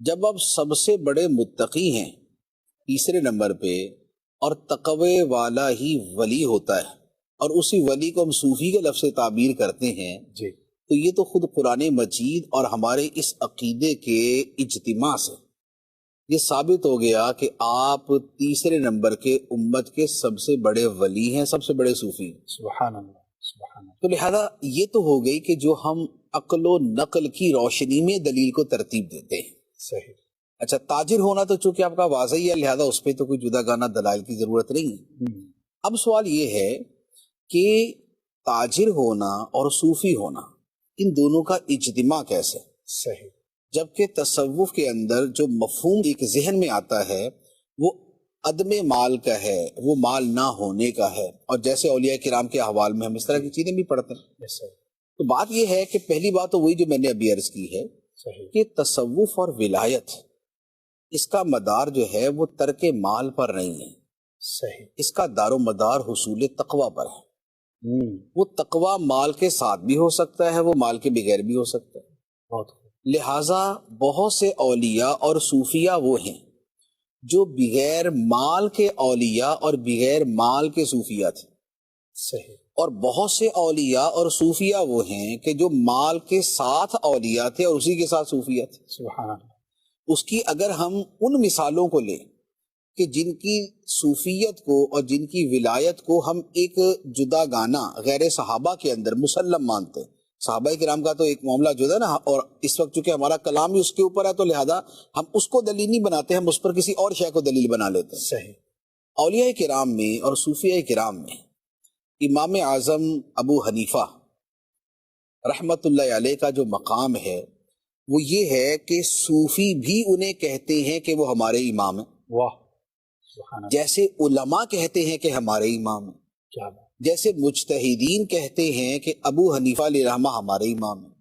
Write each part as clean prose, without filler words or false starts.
جب اب سب سے بڑے متقی ہیں تیسرے نمبر پہ، اور تقوی والا ہی ولی ہوتا ہے، اور اسی ولی کو ہم صوفی کے لفظ سے تعبیر کرتے ہیں، جی تو یہ تو خود قرآن مجید اور ہمارے اس عقیدے کے اجتماع سے یہ ثابت ہو گیا کہ آپ تیسرے نمبر کے امت کے سب سے بڑے ولی ہیں، سب سے بڑے صوفی ہیں۔ سبحان اللہ سبحان اللہ۔ تو لہذا یہ تو ہو گئی کہ جو ہم عقل و نقل کی روشنی میں دلیل کو ترتیب دیتے ہیں۔ صحیح۔ اچھا، تاجر ہونا تو چونکہ آپ کا واضح ہی ہے، لہذا اس پہ تو کوئی جدا گانا دلائل کی ضرورت نہیں ہے۔ اب سوال یہ ہے کہ تاجر ہونا اور صوفی ہونا، ان دونوں کا اجتماع کیسے؟ صحیح۔ جبکہ تصوف کے اندر جو مفہوم ایک ذہن میں آتا ہے وہ عدم مال کا ہے، وہ مال نہ ہونے کا ہے، اور جیسے اولیاء کرام کے احوال میں ہم اس طرح کی چیزیں بھی پڑھتے ہیں۔ تو بات یہ ہے کہ پہلی بات تو وہی جو میں نے ابھی عرض کی ہے کہ تصوف اور ولایت، اس کا مدار جو ہے وہ ترک مال پر نہیں ہے، صحیح، اس کا دار و مدار حصول تقوی پر ہے۔ وہ تقوی مال کے ساتھ بھی ہو سکتا ہے، وہ مال کے بغیر بھی ہو سکتا ہے۔ بہت لہٰذا بہت سے اولیاء اور صوفیاء وہ ہیں جو بغیر مال کے اولیاء اور بغیر مال کے صوفیاء تھے، صحیح، اور بہت سے اولیاء اور صوفیاء وہ ہیں کہ جو مال کے ساتھ اولیاء تھے اور اسی کے ساتھ صوفیاء تھے۔ سبحان اللہ۔ اس کی اگر ہم ان مثالوں کو لیں کہ جن کی صوفیت کو اور جن کی ولایت کو ہم ایک جدا گانا غیر صحابہ کے اندر مسلم مانتے ہیں، صحابہ کرام کا تو ایک معاملہ جدا ہے نا، اور اس وقت چونکہ ہمارا کلام ہی اس کے اوپر ہے تو لہذا ہم اس کو دلیل نہیں بناتے، ہم اس پر کسی اور شے کو دلیل بنا لیتے ہیں۔ صحیح۔ اولیاء کرام میں اور صوفیاء کرام میں امام اعظم ابو حنیفہ رحمت اللہ علیہ کا جو مقام ہے وہ یہ ہے کہ صوفی بھی انہیں کہتے ہیں کہ وہ ہمارے امام ہیں، واہ، سبحان اللہ، جیسے علماء کہتے ہیں کہ ہمارے امام ہیں، کیا بات۔ جیسے مجتہدین کہتے ہیں کہ ابو حنیفہ علیہ رحمہ ہمارے امام ہیں۔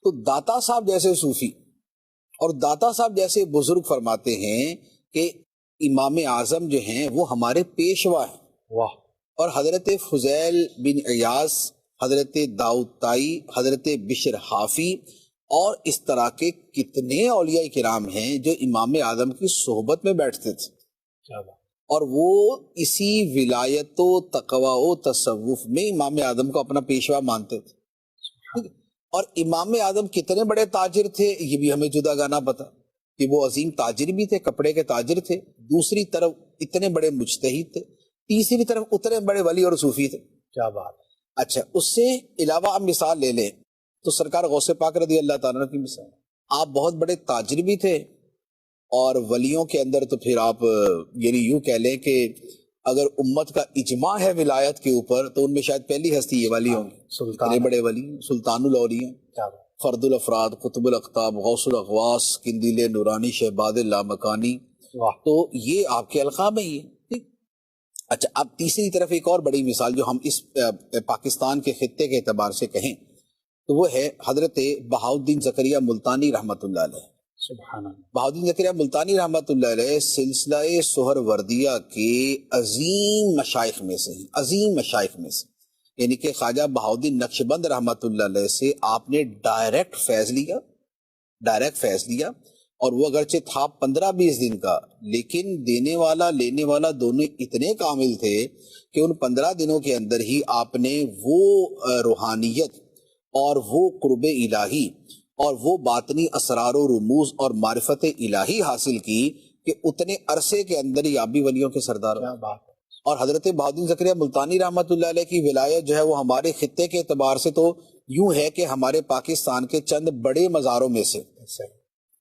تو داتا صاحب جیسے صوفی اور داتا صاحب جیسے بزرگ فرماتے ہیں کہ امام اعظم جو ہیں وہ ہمارے پیشوا ہیں، واہ، اور حضرت فضیل بن عیاض، حضرت داؤد طائی، حضرت بشر حافی اور اس طرح کے کتنے اولیاء کرام ہیں جو امام اعظم کی صحبت میں بیٹھتے تھے، کیا بات۔ اور وہ اسی ولایت و تقوی و تصوف میں امام اعظم کو اپنا پیشوا مانتے تھے۔ اور امام اعظم کتنے بڑے تاجر تھے یہ بھی ہمیں جدا گانا پتا کہ وہ عظیم تاجر بھی تھے، کپڑے کے تاجر تھے، دوسری طرف اتنے بڑے مجتہد تھے، تیسری طرف اتنے بڑے ولی اور صوفی تھے۔ کیا بات۔ اچھا، اس سے علاوہ آپ مثال لے لیں تو سرکار غوث پاک رضی اللہ تعالیٰ کی مثال، آپ بہت بڑے تاجر بھی تھے، اور ولیوں کے اندر تو پھر آپ یعنی یوں کہہ لیں کہ اگر امت کا اجماع ہے ولایت کے اوپر تو ان میں شاید پہلی ہستی یہ والی ہوں گے، اتنے بڑے ولی، سلطان الاولیاء، فرد الافراد، قطب الاقطاب، غوث الاغواس، قندیل نورانی، شہباد لامکانی، تو یہ آپ کے القاب ہیں یہ۔ اچھا، اب تیسری طرف ایک اور بڑی مثال جو ہم اس پاکستان کے خطے کے اعتبار سے کہیں تو وہ ہے حضرت بہاؤالدین زکریا ملتانی رحمت اللہ علیہ۔ سبحان اللہ۔ بہاؤالدین زکریا ملتانی رحمت اللہ علیہ سلسلہ سہروردیہ کے عظیم مشائخ میں سے ہیں، عظیم مشائخ میں سے، یعنی کہ خواجہ بہاؤالدین نقشبند رحمت اللہ علیہ سے آپ نے ڈائریکٹ فیض لیا، اور وہ اگرچہ تھا 15-20 دن کا، لیکن دینے والا لینے والا دونوں اتنے کامل تھے کہ ان 15 دنوں کے اندر ہی آپ نے وہ روحانیت اور وہ قرب الہی اور وہ باطنی اسرار و رموز اور معرفت الہی حاصل کی کہ اتنے عرصے کے اندر ہی آپ بھی ولیوں کے سردار کیا بات۔ اور حضرت بہاؤالدین زکریا ملتانی رحمت اللہ علیہ کی ولایت جو ہے وہ ہمارے خطے کے اعتبار سے تو یوں ہے کہ ہمارے پاکستان کے چند بڑے مزاروں میں سے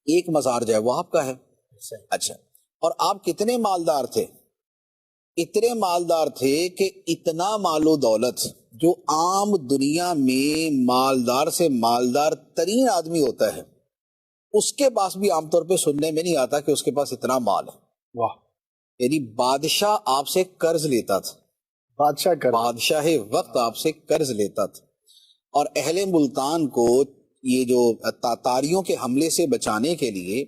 ایک مزار جو ہے وہ آپ کا ہے۔ اچھا، اور آپ کتنے مالدار تھے؟ اتنے مالدار تھے کہ اتنا مال و دولت جو عام دنیا میں مالدار سے مالدار ترین آدمی ہوتا ہے اس کے پاس بھی عام طور پہ سننے میں نہیں آتا کہ اس کے پاس اتنا مال ہے۔ واہ، یعنی بادشاہ آپ سے قرض لیتا تھا، بادشاہ وقت آپ سے قرض لیتا تھا، اور اہل ملتان کو یہ جو تاتاریوں کے حملے سے بچانے کے لیے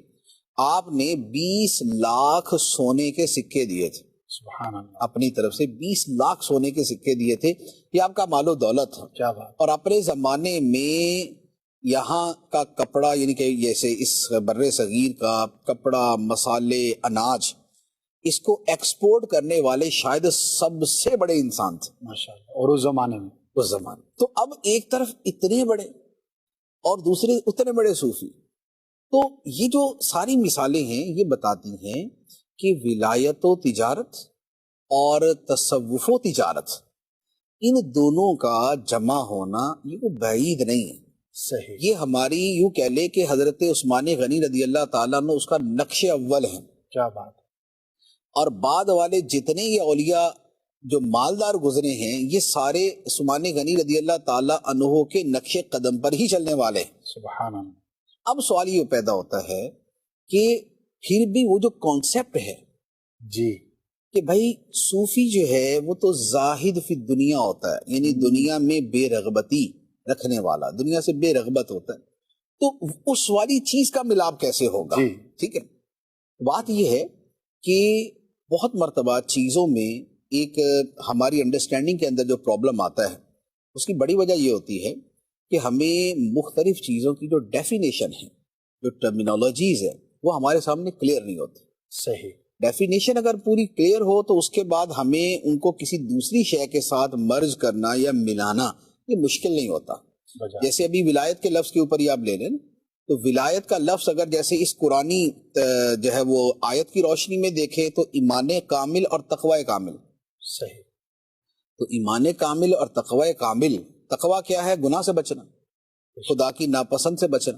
آپ نے 20 لاکھ سونے کے سکے دیے تھے، سبحان اللہ، اپنی طرف سے 20 لاکھ سونے کے سکے دیے تھے، یہ آپ کا مال و دولت ہے۔ کیا بات۔ اور اپنے زمانے میں یہاں کا کپڑا یعنی کہ جیسے اس بر صغیر کا کپڑا، مسالے، اناج، اس کو ایکسپورٹ کرنے والے شاید سب سے بڑے انسان تھے ماشاءاللہ، اور اس زمانے میں اس زمانے. تو اب ایک طرف اتنے بڑے اور دوسرے اتنے بڑے صوفی. تو یہ جو ساری مثالیں ہیں یہ بتاتی ہیں کہ ولایت و تجارت اور تصوف و تجارت، ان دونوں کا جمع ہونا یہ کوئی بعید نہیں ہے. صحیح. یہ ہماری یوں کہہ لے کہ حضرت عثمان غنی رضی اللہ تعالیٰ نے اس کا نقش اول ہیں. کیا بات. اور بعد والے جتنے یہ اولیاء جو مالدار گزرے ہیں یہ سارے عثمان غنی رضی اللہ تعالیٰ عنہ کے نقش قدم پر ہی چلنے والے ہیں. سبحان اللہ. اب سوال یہ پیدا ہوتا ہے کہ پھر بھی وہ جو کانسیپٹ ہے جی کہ بھائی صوفی جو ہے وہ تو زاہد فی دنیا ہوتا ہے، یعنی دنیا میں بے رغبتی رکھنے والا، دنیا سے بے رغبت ہوتا ہے، تو اس والی چیز کا ملاپ کیسے ہوگا؟ جی. ٹھیک ہے. بات یہ ہے کہ بہت مرتبہ چیزوں میں ایک ہماری انڈرسٹینڈنگ کے اندر جو پرابلم آتا ہے اس کی بڑی وجہ یہ ہوتی ہے کہ ہمیں مختلف چیزوں کی جو ڈیفینیشن ہے، جو ٹرمینالوجیز ہے، وہ ہمارے سامنے کلیئر نہیں ہوتی. صحیح. ڈیفینیشن اگر پوری کلیئر ہو تو اس کے بعد ہمیں ان کو کسی دوسری شے کے ساتھ مرج کرنا یا ملانا یہ مشکل نہیں ہوتا. جیسے ابھی ولایت کے لفظ کے اوپر ہی آپ لے لیں تو ولایت کا لفظ اگر جیسے اس قرآنی جو ہے وہ آیت کی روشنی میں دیکھیں تو ایمان کامل اور تقوی کامل. صحیح. تو ایمان کامل اور تقوی کامل، تقوی کیا ہے؟ گناہ سے بچنا، خدا کی ناپسند سے بچنا.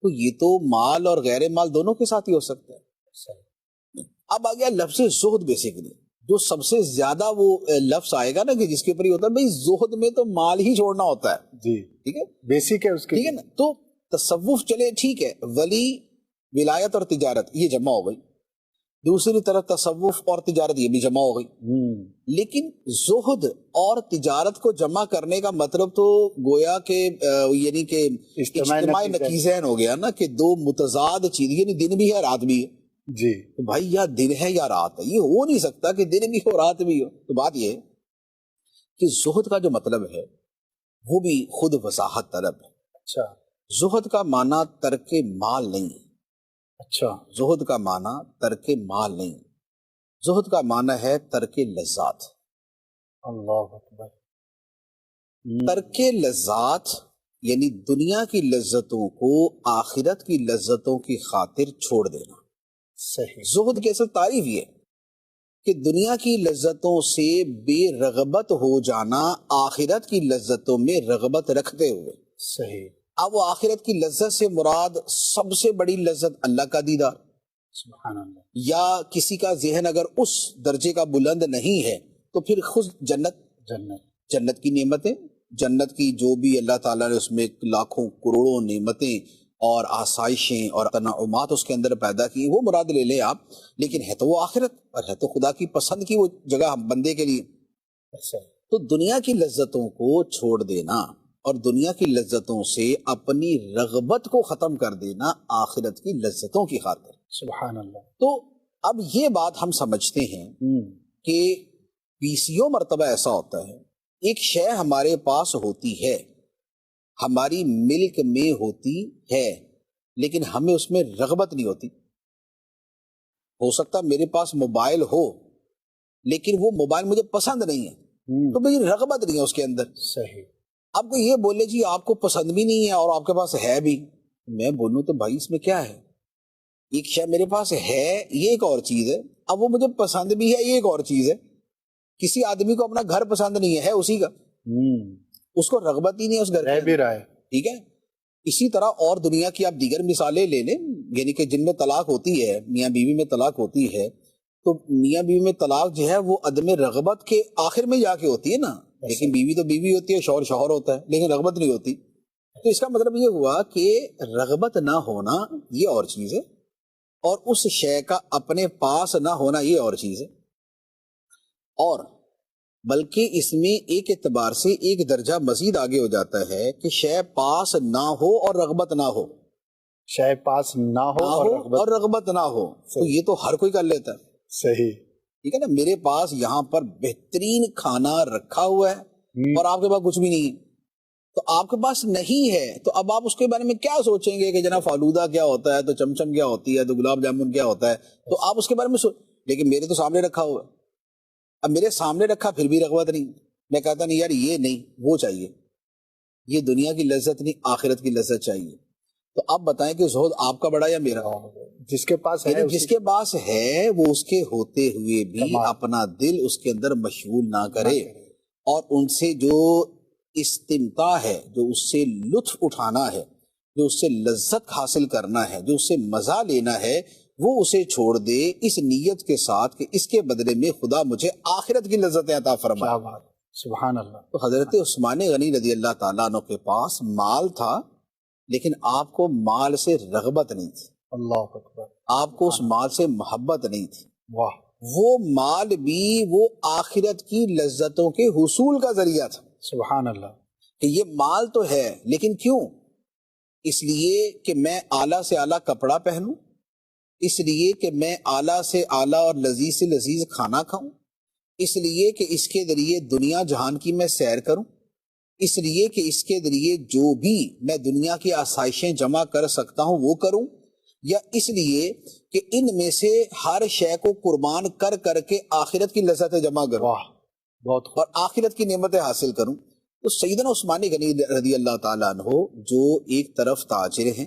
تو یہ تو مال اور غیر مال دونوں کے ساتھ ہی ہو سکتا ہے. صحیح. اب آ گیا لفظ زہد. بیسیکلی جو سب سے زیادہ وہ لفظ آئے گا نا کہ جس کے اوپر یہ ہوتا ہے بھائی زہد میں تو مال ہی چھوڑنا ہوتا ہے. جی ٹھیک ہے، بیسک ہے اس کی. ٹھیک ہے نا. تو تصوف چلے ٹھیک ہے، ولی، ولایت اور تجارت یہ جمع ہو گئی. دوسری طرف تصوف اور تجارت یہ بھی جمع ہو گئی. لیکن زہد اور تجارت کو جمع کرنے کا مطلب تو گویا کہ یعنی کہ اجتماعی نقیضین ہو گیا نا، کہ دو متضاد چیز، یعنی دن بھی ہے رات بھی ہے. جی. تو بھائی یا دن ہے یا رات ہے، یہ ہو نہیں سکتا کہ دن بھی ہو رات بھی ہو. تو بات یہ ہے کہ زہد کا جو مطلب ہے وہ بھی خود وضاحت طلب ہے. اچھا. زہد کا معنی ترک مال نہیں ہے. اچھا. زہد کا معنی ترک مال نہیں، زہد کا معنی ہے ترک لذات. اللہ اکبر. ترک لذات یعنی دنیا کی لذتوں کو آخرت کی لذتوں کی خاطر چھوڑ دینا. صحیح. زہد کی اصل تعریف یہ کہ دنیا کی لذتوں سے بے رغبت ہو جانا، آخرت کی لذتوں میں رغبت رکھتے ہوئے. صحیح. اب وہ آخرت کی لذت سے مراد سب سے بڑی لذت اللہ کا دیدار. سبحان اللہ. یا کسی کا ذہن اگر اس درجے کا بلند نہیں ہے تو پھر خود جنت کی نعمتیں، جنت کی جو بھی اللہ تعالیٰ نے اس میں لاکھوں کروڑوں نعمتیں اور آسائشیں اور تنعمات اس کے اندر پیدا کی وہ مراد لے لیں آپ. لیکن ہے تو وہ آخرت اور ہے تو خدا کی پسند کی وہ جگہ بندے کے لیے. تو دنیا کی لذتوں کو چھوڑ دینا اور دنیا کی لذتوں سے اپنی رغبت کو ختم کر دینا آخرت کی لذتوں کی خاطر. سبحان اللہ. تو اب یہ بات ہم سمجھتے ہیں کہ بیسیوں مرتبہ ایسا ہوتا ہے ایک شے ہمارے پاس ہوتی ہے، ہماری ملک میں ہوتی ہے، لیکن ہمیں اس میں رغبت نہیں ہوتی. ہو سکتا میرے پاس موبائل ہو لیکن وہ موبائل مجھے پسند نہیں ہے، تو میری رغبت نہیں ہے اس کے اندر. صحیح. آپ کو یہ بولے جی آپ کو پسند بھی نہیں ہے اور آپ کے پاس ہے بھی، میں بولوں تو بھائی اس میں کیا ہے؟ ایک شے میرے پاس ہے یہ ایک اور چیز ہے، اب وہ مجھے پسند بھی ہے یہ ایک اور چیز ہے. کسی آدمی کو اپنا گھر پسند نہیں ہے اسی کا، اس کو رغبت ہی نہیں ہے اس گھر رہ بھی رہا ہے. ٹھیک ہے. اسی طرح اور دنیا کی آپ دیگر مثالیں لے لیں، یعنی کہ جن میں طلاق ہوتی ہے، میاں بیوی میں طلاق ہوتی ہے، تو میاں بیوی میں طلاق جو ہے وہ عدم رغبت کے آخر میں جا کے ہوتی ہے نا. لیکن بیوی تو بیوی ہوتی ہے، شوہر شوہر ہوتا ہے، لیکن رغبت نہیں ہوتی. تو اس کا مطلب یہ ہوا کہ رغبت نہ ہونا یہ اور چیز ہے اور اس شے کا اپنے پاس نہ ہونا یہ اور چیز ہے. اور بلکہ اس میں ایک اعتبار سے ایک درجہ مزید آگے ہو جاتا ہے کہ شے پاس نہ ہو اور رغبت نہ ہو. شے پاس نہ ہو اور رغبت نہ ہو تو یہ تو ہر کوئی کر لیتا ہے. صحیح. ٹھیک ہے نا. میرے پاس یہاں پر بہترین کھانا رکھا ہوا ہے اور آپ کے پاس کچھ بھی نہیں ہے، تو آپ کے پاس نہیں ہے تو اب آپ اس کے بارے میں کیا سوچیں گے کہ جناب فالودہ کیا ہوتا ہے، تو چمچم کیا ہوتی ہے، تو گلاب جامن کیا ہوتا ہے، تو آپ اس کے بارے میں لیکن میرے تو سامنے رکھا ہوا ہے، اب میرے سامنے رکھا پھر بھی رغبت نہیں، میں کہتا نہیں یار یہ نہیں وہ چاہیے، یہ دنیا کی لذت نہیں آخرت کی لذت چاہیے. تو آپ بتائیں کہ زہد آپ کا بڑا یا میرا؟ جس کے پاس ہے یعنی جس کے پاس ہے وہ اس کے ہوتے ہوئے بھی اپنا دل اس کے اندر مشغول نہ کرے، اور ان سے جو استمتاع ہے، جو اس سے لطف اٹھانا ہے، جو اس سے لذت حاصل کرنا ہے، جو اس سے مزہ لینا ہے، وہ اسے چھوڑ دے اس نیت کے ساتھ کہ اس کے بدلے میں خدا مجھے آخرت کی لذت عطا فرمائے. کیا بات، سبحان اللہ. تو حضرت عثمان غنی رضی اللہ تعالیٰ عنہ کے پاس مال تھا، لیکن آپ کو مال سے رغبت نہیں تھی، اللہ اکبر، آپ کو اس مال سے محبت نہیں تھی. واہ، وہ مال بھی وہ آخرت کی لذتوں کے حصول کا ذریعہ تھا. سبحان اللہ. کہ یہ مال تو ہے لیکن کیوں؟ اس لیے کہ میں اعلیٰ سے اعلیٰ کپڑا پہنوں، اس لیے کہ میں اعلیٰ سے اعلیٰ اور لذیذ سے لذیذ کھانا کھاؤں، اس لیے کہ اس کے ذریعے دنیا جہان کی میں سیر کروں، اس لیے کہ اس کے ذریعے جو بھی میں دنیا کی آسائشیں جمع کر سکتا ہوں وہ کروں، یا اس لیے کہ ان میں سے ہر شے کو قربان کر کر کے آخرت کی لذتیں جمع کروں بہت اور آخرت کی نعمتیں حاصل کروں. تو سیدنا عثمان غنی رضی اللہ تعالیٰ عنہ جو ایک طرف تاجر ہیں،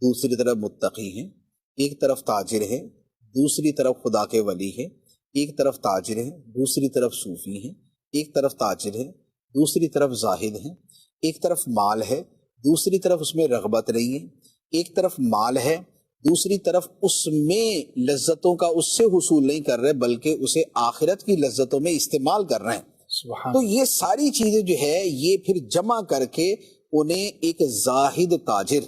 دوسری طرف متقی ہیں، ایک طرف تاجر ہیں دوسری طرف خدا کے ولی ہیں، ایک طرف تاجر ہیں دوسری طرف صوفی ہیں، ایک طرف تاجر ہیں دوسری طرف زاہد ہیں، ایک طرف مال ہے دوسری طرف اس میں رغبت نہیں ہے، ایک طرف مال ہے دوسری طرف اس میں لذتوں کا اس سے حصول نہیں کر رہے بلکہ اسے آخرت کی لذتوں میں استعمال کر رہے ہیں. تو یہ ساری چیزیں جو ہے یہ پھر جمع کر کے انہیں ایک زاہد تاجر،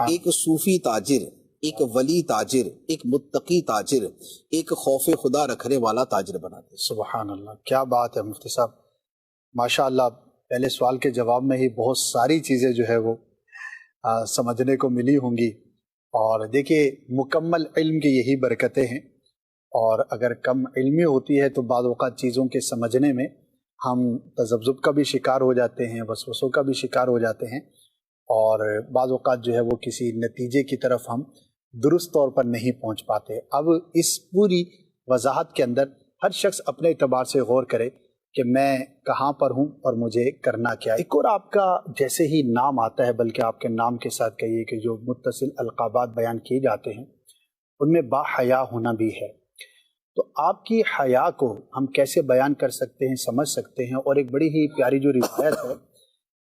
ایک صوفی تاجر، ایک ولی تاجر، ایک متقی تاجر، ایک خوف خدا رکھنے والا تاجر بناتے. سبحان اللہ، کیا بات ہے مفتی صاحب، ماشاء اللہ. پہلے سوال کے جواب میں ہی بہت ساری چیزیں جو ہے وہ سمجھنے کو ملی ہوں گی. اور دیکھیے مکمل علم کی یہی برکتیں ہیں، اور اگر کم علمی ہوتی ہے تو بعض اوقات چیزوں کے سمجھنے میں ہم تذبذب کا بھی شکار ہو جاتے ہیں، وسوسوں کا بھی شکار ہو جاتے ہیں، اور بعض اوقات جو ہے وہ کسی نتیجے کی طرف ہم درست طور پر نہیں پہنچ پاتے. اب اس پوری وضاحت کے اندر ہر شخص اپنے اعتبار سے غور کرے کہ میں کہاں پر ہوں اور مجھے کرنا کیا ہے. ایک اور آپ کا جیسے ہی نام آتا ہے، بلکہ آپ کے نام کے ساتھ کہیے کہ جو متصل القابات بیان کیے جاتے ہیں ان میں با حیا ہونا بھی ہے. تو آپ کی حیا کو ہم کیسے بیان کر سکتے ہیں، سمجھ سکتے ہیں؟ اور ایک بڑی ہی پیاری جو روایت ہے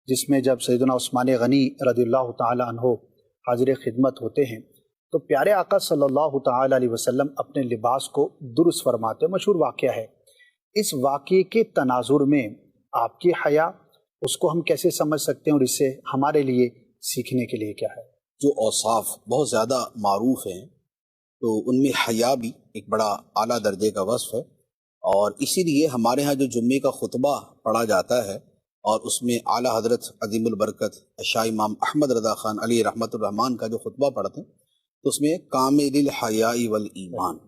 جس میں جب سیدنا عثمان غنی رضی اللہ تعالی عنہ حاضر خدمت ہوتے ہیں تو پیارے آقا صلی اللہ تعالی علیہ وسلم اپنے لباس کو درست فرماتے ہیں. مشہور واقعہ ہے. اس واقعے کے تناظر میں آپ کی حیا، اس کو ہم کیسے سمجھ سکتے ہیں اور اس سے ہمارے لیے سیکھنے کے لیے کیا ہے؟ جو اوصاف بہت زیادہ معروف ہیں تو ان میں حیا بھی ایک بڑا اعلیٰ درجے کا وصف ہے، اور اسی لیے ہمارے ہاں جو جمعے کا خطبہ پڑھا جاتا ہے اور اس میں اعلیٰ حضرت عظیم البرکت شاہ امام احمد رضا خان علی رحمۃ الرحمان کا جو خطبہ پڑھتے ہیں تو اس میں کامل الحیاء والایمان،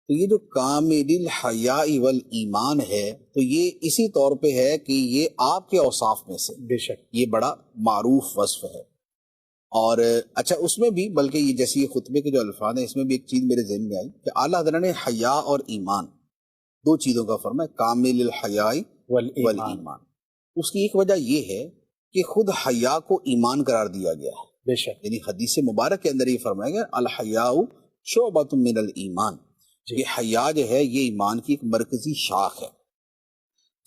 تو یہ جو کامل الحیاء والایمان ہے تو یہ اسی طور پہ ہے کہ یہ آپ کے اوصاف میں سے بے شک یہ بڑا معروف وصف ہے. اور اچھا اس میں بھی بلکہ یہ جیسے یہ خطبے کے جو الفاظ ہیں اس میں بھی ایک چیز میرے ذہن میں آئی کہ اعلیٰ حضرت نے حیا اور ایمان دو چیزوں کا فرمایا، کامل الحیاء والایمان. اس کی ایک وجہ یہ ہے کہ خود حیا کو ایمان قرار دیا گیا ہے. بے شک، یعنی حدیث مبارک کے اندر یہ فرمایا گیا الحیاء شعبۃ من الایمان، یہ حیا جو ہے یہ ایمان کی ایک مرکزی شاخ ہے.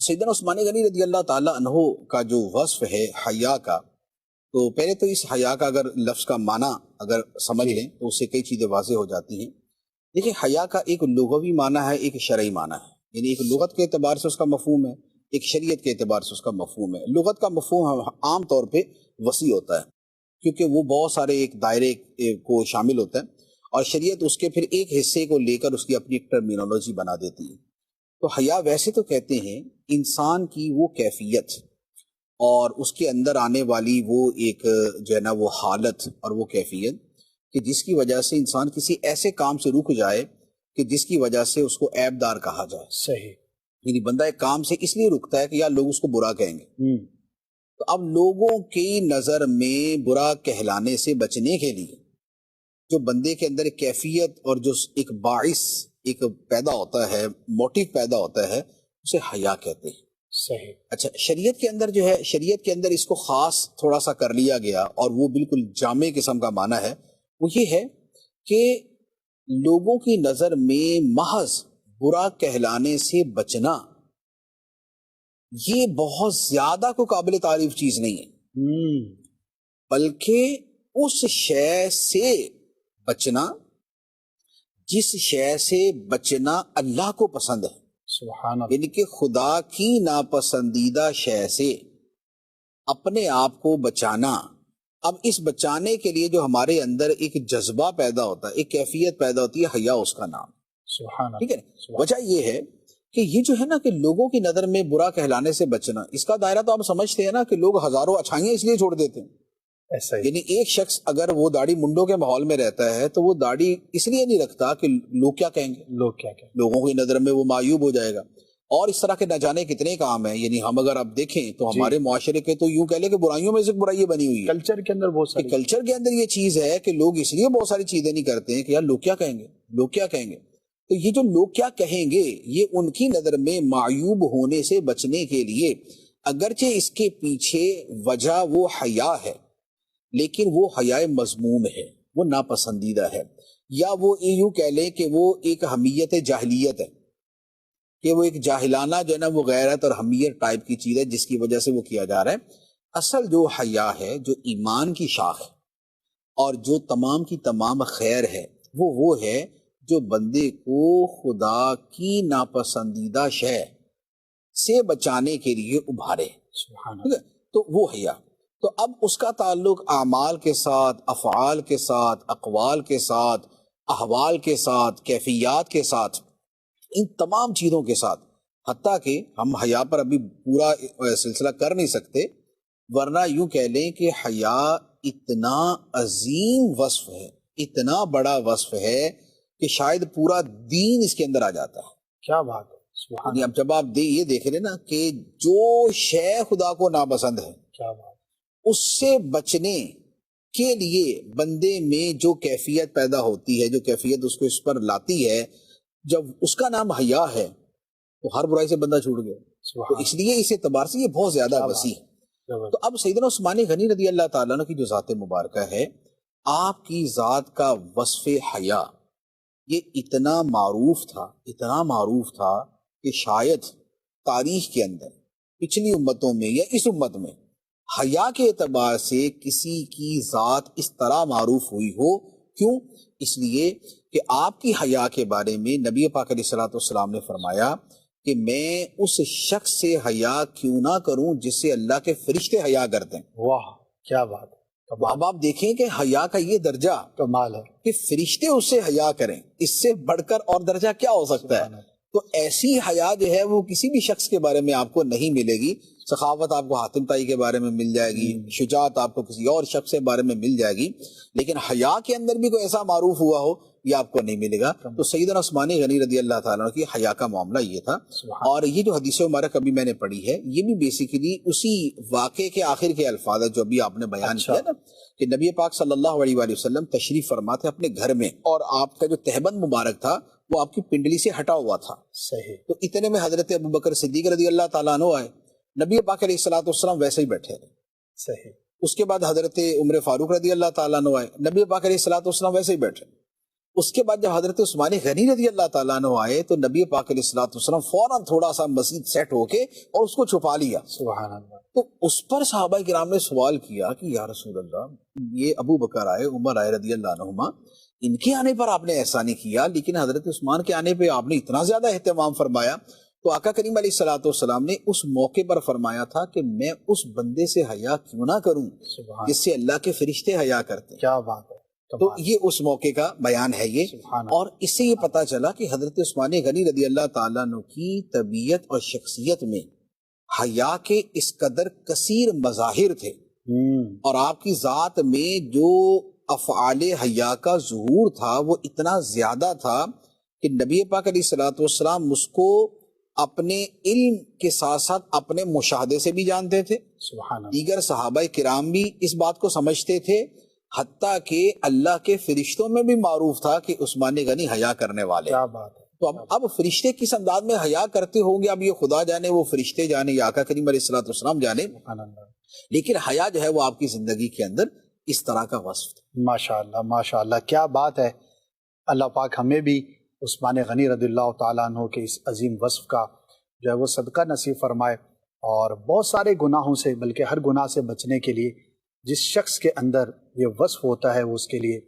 سیدنا عثمان غنی رضی اللہ تعالی عنہ کا جو وصف ہے حیا کا، تو پہلے تو اس حیا کا اگر لفظ کا معنی اگر سمجھ لیں تو اس سے کئی چیزیں واضح ہو جاتی ہیں. دیکھیں حیا کا ایک لغوی معنی ہے، ایک شرعی معنی ہے. یعنی ایک لغت کے اعتبار سے اس کا مفہوم ہے، ایک شریعت کے اعتبار سے اس کا مفہوم ہے. لغت کا مفہوم عام طور پہ وسیع ہوتا ہے کیونکہ وہ بہت سارے ایک دائرے کو شامل ہوتا ہے، اور شریعت اس کے پھر ایک حصے کو لے کر اس کی اپنی ایک ٹرمینالوجی بنا دیتی ہے. تو حیا ویسے تو کہتے ہیں انسان کی وہ کیفیت اور اس کے اندر آنے والی وہ ایک جو ہے نا وہ حالت اور وہ کیفیت کہ جس کی وجہ سے انسان کسی ایسے کام سے رک جائے کہ جس کی وجہ سے اس کو عیب دار کہا جائے. صحیح. یعنی بندہ ایک کام سے اس لیے رکتا ہے کہ یار لوگ اس کو برا کہیں گے، تو اب لوگوں کی نظر میں برا کہلانے سے بچنے کے لیے جو بندے کے اندر ایک کیفیت اور جو ایک باعث ایک پیدا ہوتا ہے، موٹیو پیدا ہوتا ہے، اسے حیا کہتے ہیں۔ صحیح۔ اچھا، شریعت کے اندر جو ہے، شریعت کے اندر اس کو خاص تھوڑا سا کر لیا گیا اور وہ بالکل جامع قسم کا معنی ہے، وہ یہ ہے کہ لوگوں کی نظر میں محض برا کہلانے سے بچنا یہ بہت زیادہ کو قابل تعریف چیز نہیں ہے، بلکہ اس شے سے بچنا جس شے سے بچنا اللہ کو پسند ہے، سبحان اللہ۔ یعنی کہ خدا کی ناپسندیدہ شے سے اپنے آپ کو بچانا۔ اب اس بچانے کے لیے جو ہمارے اندر ایک جذبہ پیدا ہوتا ہے، ایک کیفیت پیدا ہوتی ہے، حیا اس کا نام، سبحان ٹھیک ہے اللہ۔ نا؟ وجہ یہ ہے کہ یہ جو ہے نا کہ لوگوں کی نظر میں برا کہلانے سے بچنا، اس کا دائرہ تو آپ سمجھتے ہیں نا کہ لوگ ہزاروں اچھائیاں اس لیے چھوڑ دیتے ہیں۔ ایسا ہی۔ یعنی ایک شخص اگر وہ داڑھی منڈوں کے ماحول میں رہتا ہے تو وہ داڑھی اس لیے نہیں رکھتا کہ لوگ کیا کہیں گے، لوگ کیا کہیں؟ لوگوں کی نظر میں وہ معیوب ہو جائے گا۔ اور اس طرح کے نہ جانے کتنے کام ہیں، یعنی ہم اگر اب دیکھیں تو ہمارے معاشرے کے تو یوں کہہ لیں کہ برائیوں میں سے برائی بنی ہوئی ہے، کلچر کے اندر بہت ساری کلچر کے اندر یہ چیز ہے کہ لوگ اس لیے بہت ساری چیزیں نہیں کرتے ہیں کہ یار لوگ کیا کہیں گے، لوگ کیا کہیں گے۔ تو یہ جو لوگ کیا کہیں گے، یہ ان کی نظر میں معیوب ہونے سے بچنے کے لیے، اگرچہ اس کے پیچھے وجہ وہ حیا ہے، لیکن وہ حیا مذموم ہے، وہ ناپسندیدہ ہے، یا وہ یوں کہہ لیں کہ وہ ایک حمیت جاہلیت ہے، کہ وہ ایک جاہلانہ جو ہے نا وہ غیرت اور حمیت ٹائپ کی چیز ہے جس کی وجہ سے وہ کیا جا رہا ہے۔ اصل جو حیا ہے، جو ایمان کی شاخ ہے اور جو تمام کی تمام خیر ہے، وہ ہے جو بندے کو خدا کی ناپسندیدہ شے سے بچانے کے لیے ابھارے، سبحان ٹھیک ہے؟ تو وہ حیا، تو اب اس کا تعلق اعمال کے ساتھ، افعال کے ساتھ، اقوال کے ساتھ، احوال کے ساتھ، کیفیات کے ساتھ، ان تمام چیزوں کے ساتھ، حتیٰ کہ ہم حیا پر ابھی پورا سلسلہ کر نہیں سکتے، ورنہ یوں کہہ لیں کہ حیا اتنا عظیم وصف ہے، اتنا بڑا وصف ہے کہ شاید پورا دین اس کے اندر آ جاتا ہے۔ کیا بات ہے، سبحان یعنی اب جب آپ یہ دیکھ رہے نا کہ جو شے خدا کو ناپسند ہے، کیا بات اس سے بچنے کے لیے بندے میں جو کیفیت پیدا ہوتی ہے، جو کیفیت اس کو اس پر لاتی ہے، جب اس کا نام حیا ہے تو ہر برائی سے بندہ چھوٹ گیا۔ تو اس لیے اس اعتبار سے یہ بہت زیادہ وسیع ہے۔ تو اب سیدنا عثمان غنی رضی اللہ تعالیٰ عنہ کی جو ذات مبارکہ ہے، آپ کی ذات کا وصف حیا یہ اتنا معروف تھا کہ شاید تاریخ کے اندر پچھلی امتوں میں یا اس امت میں حیا کے اعتبار سے کسی کی ذات اس طرح معروف ہوئی ہو۔ کیوں؟ اس لیے کہ آپ کی حیا کے بارے میں نبی پاک علیہ الصلوۃ والسلام نے فرمایا کہ میں اس شخص سے حیا کیوں نہ کروں جس سے اللہ کے فرشتے حیا کرتے ہیں۔ واہ، کیا بات ہے، اب آپ دیکھیں کہ حیا کا یہ درجہ کمال ہے۔ کہ فرشتے اس سے حیا کریں، اس سے بڑھ کر اور درجہ کیا ہو سکتا ہے؟ تو ایسی حیا جو ہے وہ کسی بھی شخص کے بارے میں آپ کو نہیں ملے گی۔ سخاوت آپ کو حاتم طائی کے بارے میں مل جائے گی، شجاعت آپ کو کسی اور شخص کے بارے میں مل جائے گی، لیکن حیا کے اندر بھی کوئی ایسا معروف ہوا ہو یہ آپ کو نہیں ملے گا۔ تو سیدنا عثمان غنی رضی اللہ تعالیٰ عنہ کی حیا کا معاملہ یہ تھا۔ اور یہ جو حدیث مبارک ابھی میں نے پڑھی ہے، یہ بھی بیسیکلی اسی واقعے کے آخر کے الفاظ جو ابھی آپ نے بیان کیا نا، کہ نبی پاک صلی اللہ علیہ وآلہ وسلم تشریف فرما تھے اپنے گھر میں، اور آپ کا جو تہبند مبارک تھا وہ آپ کی پنڈلی سے ہٹا ہوا تھا۔ صحیح۔ تو اتنے میں حضرت ابوبکر صدیق رضی اللہ تعالیٰ عنہ آئے، نبی پاک علیہ الصلوۃ والسلام ویسے ہی بیٹھے رہے۔ صحیح۔ اس کے بعد حضرت عمر فاروق رضی اللہ تعالیٰ عنہ آئے، نبی پاک علیہ الصلوۃ والسلام ویسے ہی بیٹھے۔ اس کے بعد جب حضرت عثمان غنی رضی اللہ تعالیٰ عنہ آئے تو نبی پاک علیہ الصلوۃ والسلام فوراً تھوڑا سا مزید سیٹ ہو کے اور اس کو چھپا لیا۔ سبحان اللہ۔ تو اس پر صحابہ کرام نے سوال کیا کہ یا رسول اللہ، یہ ابو بکر آئے، عمر آئے رضی اللہ عنہما، ان کے آنے پر آپ نے ایسا نہیں کیا، لیکن حضرت عثمان کے آنے پہ آپ نے اتنا زیادہ اہتمام فرمایا۔ تو آقا کریم علیہ الصلوۃ والسلام نے اس موقع پر فرمایا تھا کہ میں اس بندے سے حیا کیوں نہ کروں جس سے اللہ کے فرشتے حیا کرتے ہیں۔ کیا بات ہے۔ تو یہ اس موقع کا بیان ہے یہ، اور اس سے یہ پتہ چلا کہ حضرت عثمان غنی رضی اللہ تعالیٰ عنہ کی طبیعت اور شخصیت میں حیا کے اس قدر کثیر مظاہر تھے، اور آپ کی ذات میں جو افعال حیا کا ظہور تھا وہ اتنا زیادہ تھا کہ نبی پاک علیہ الصلوۃ والسلام اس کو اپنے علم کے ساتھ ساتھ اپنے مشاہدے سے بھی جانتے تھے، سبحان اللہ، دیگر صحابہ کرام بھی اس بات کو سمجھتے تھے، حتیٰ کہ اللہ کے فرشتوں میں بھی معروف تھا کہ عثمان غنی حیا کرنے والے. کیا بات ہے. تو اب فرشتے کس انداز میں حیا کرتے ہوں گے، اب یہ خدا جانے، وہ فرشتے جانے، یا آقا کریم علیہ الصلوۃ والسلام جانے، سبحان اللہ. لیکن حیا جو ہے وہ آپ کی زندگی کے اندر اس طرح کا وصف تھا. ماشاء اللہ ماشاء اللہ، کیا بات ہے. اللہ پاک ہمیں بھی عثمان غنی رضی اللہ تعالیٰ عنہ کے اس عظیم وصف کا جو ہے وہ صدقہ نصیب فرمائے، اور بہت سارے گناہوں سے، بلکہ ہر گناہ سے بچنے کے لیے جس شخص کے اندر یہ وصف ہوتا ہے وہ اس کے لیے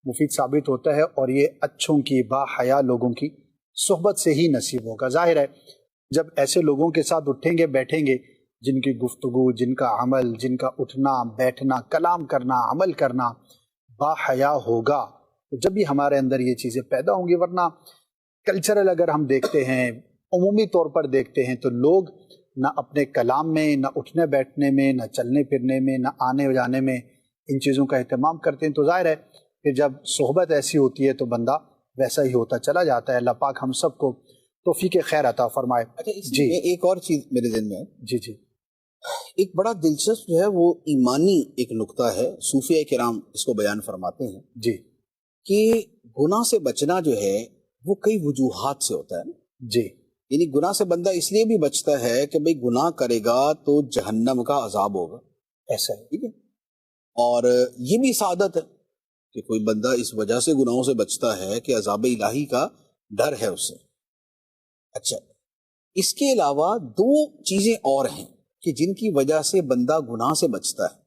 مفید ثابت ہوتا ہے، اور یہ اچھوں کی، با حیا لوگوں کی صحبت سے ہی نصیب ہوگا. ظاہر ہے جب ایسے لوگوں کے ساتھ اٹھیں گے بیٹھیں گے جن کی گفتگو، جن کا عمل، جن کا اٹھنا بیٹھنا، کلام کرنا، عمل کرنا با حیا ہوگا، تو جب بھی ہمارے اندر یہ چیزیں پیدا ہوں گی. ورنہ کلچرل اگر ہم دیکھتے ہیں، عمومی طور پر دیکھتے ہیں، تو لوگ نہ اپنے کلام میں، نہ اٹھنے بیٹھنے میں، نہ چلنے پھرنے میں، نہ آنے جانے میں ان چیزوں کا اہتمام کرتے ہیں. تو ظاہر ہے کہ جب صحبت ایسی ہوتی ہے تو بندہ ویسا ہی ہوتا چلا جاتا ہے. اللہ پاک ہم سب کو توفیق خیر عطا فرمائے. اچھا، اس جی میں ایک اور چیز میرے ذہن میں ہے، جی جی ایک بڑا دلچسپ جو ہے وہ ایمانی ایک نقطہ ہے، صوفیہ کرام اس کو بیان فرماتے ہیں جی کہ گناہ سے بچنا جو ہے وہ کئی وجوہات سے ہوتا ہے. جی یعنی گناہ سے بندہ اس لیے بھی بچتا ہے کہ بھئی گناہ کرے گا تو جہنم کا عذاب ہوگا، ایسا ہے. ٹھیک ہے، اور یہ بھی سعادت ہے کہ کوئی بندہ اس وجہ سے گناہوں سے بچتا ہے کہ عذاب الہی کا ڈر ہے اسے. اچھا، اس کے علاوہ دو چیزیں اور ہیں کہ جن کی وجہ سے بندہ گناہ سے بچتا ہے.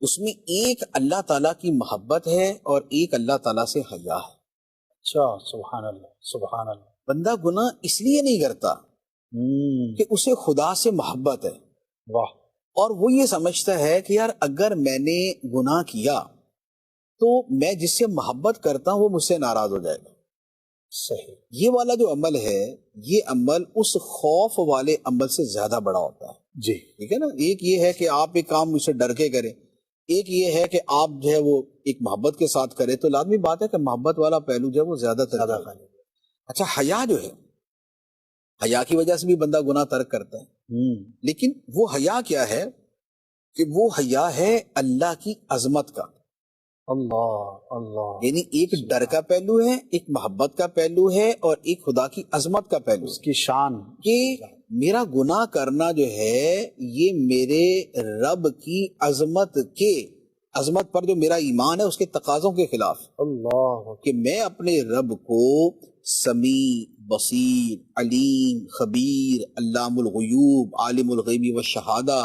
اس میں ایک اللہ تعالیٰ کی محبت ہے اور ایک اللہ تعالیٰ سے حیا ہے. اچھا، سبحان اللہ سبحان اللہ. بندہ گناہ اس لیے نہیں کرتا کہ اسے خدا سے محبت ہے، واہ. اور وہ یہ سمجھتا ہے کہ یار اگر میں نے گناہ کیا تو میں جس سے محبت کرتا ہوں وہ مجھ سے ناراض ہو جائے گا. صحیح. یہ والا جو عمل ہے، یہ عمل اس خوف والے عمل سے زیادہ بڑا ہوتا ہے. جی ٹھیک ہے نا، ایک یہ ہے کہ آپ ایک کام مجھ سے ڈر کے کریں، ایک یہ ہے کہ آپ جو ہے وہ ایک محبت کے ساتھ کریں. تو لازمی بات ہے کہ محبت والا پہلو جو ہے وہ زیادہ تر. اچھا، حیا جو ہے، حیا کی وجہ سے بھی بندہ گناہ ترک کرتا ہے، لیکن وہ حیا کیا ہے کہ وہ حیا ہے اللہ کی عظمت کا. اللہ اللہ. یعنی ایک ڈر کا پہلو ہے، ایک محبت کا پہلو ہے، اور ایک خدا کی عظمت کا پہلو اس کی شان. کہ میرا گناہ کرنا جو ہے یہ میرے رب کی عظمت پر جو میرا ایمان ہے اس کے تقاضوں کے خلاف. اللہ. کہ میں اپنے رب کو سمیع، بصیر، علیم، خبیر، علام الغیوب، عالم الغیب والشہادہ،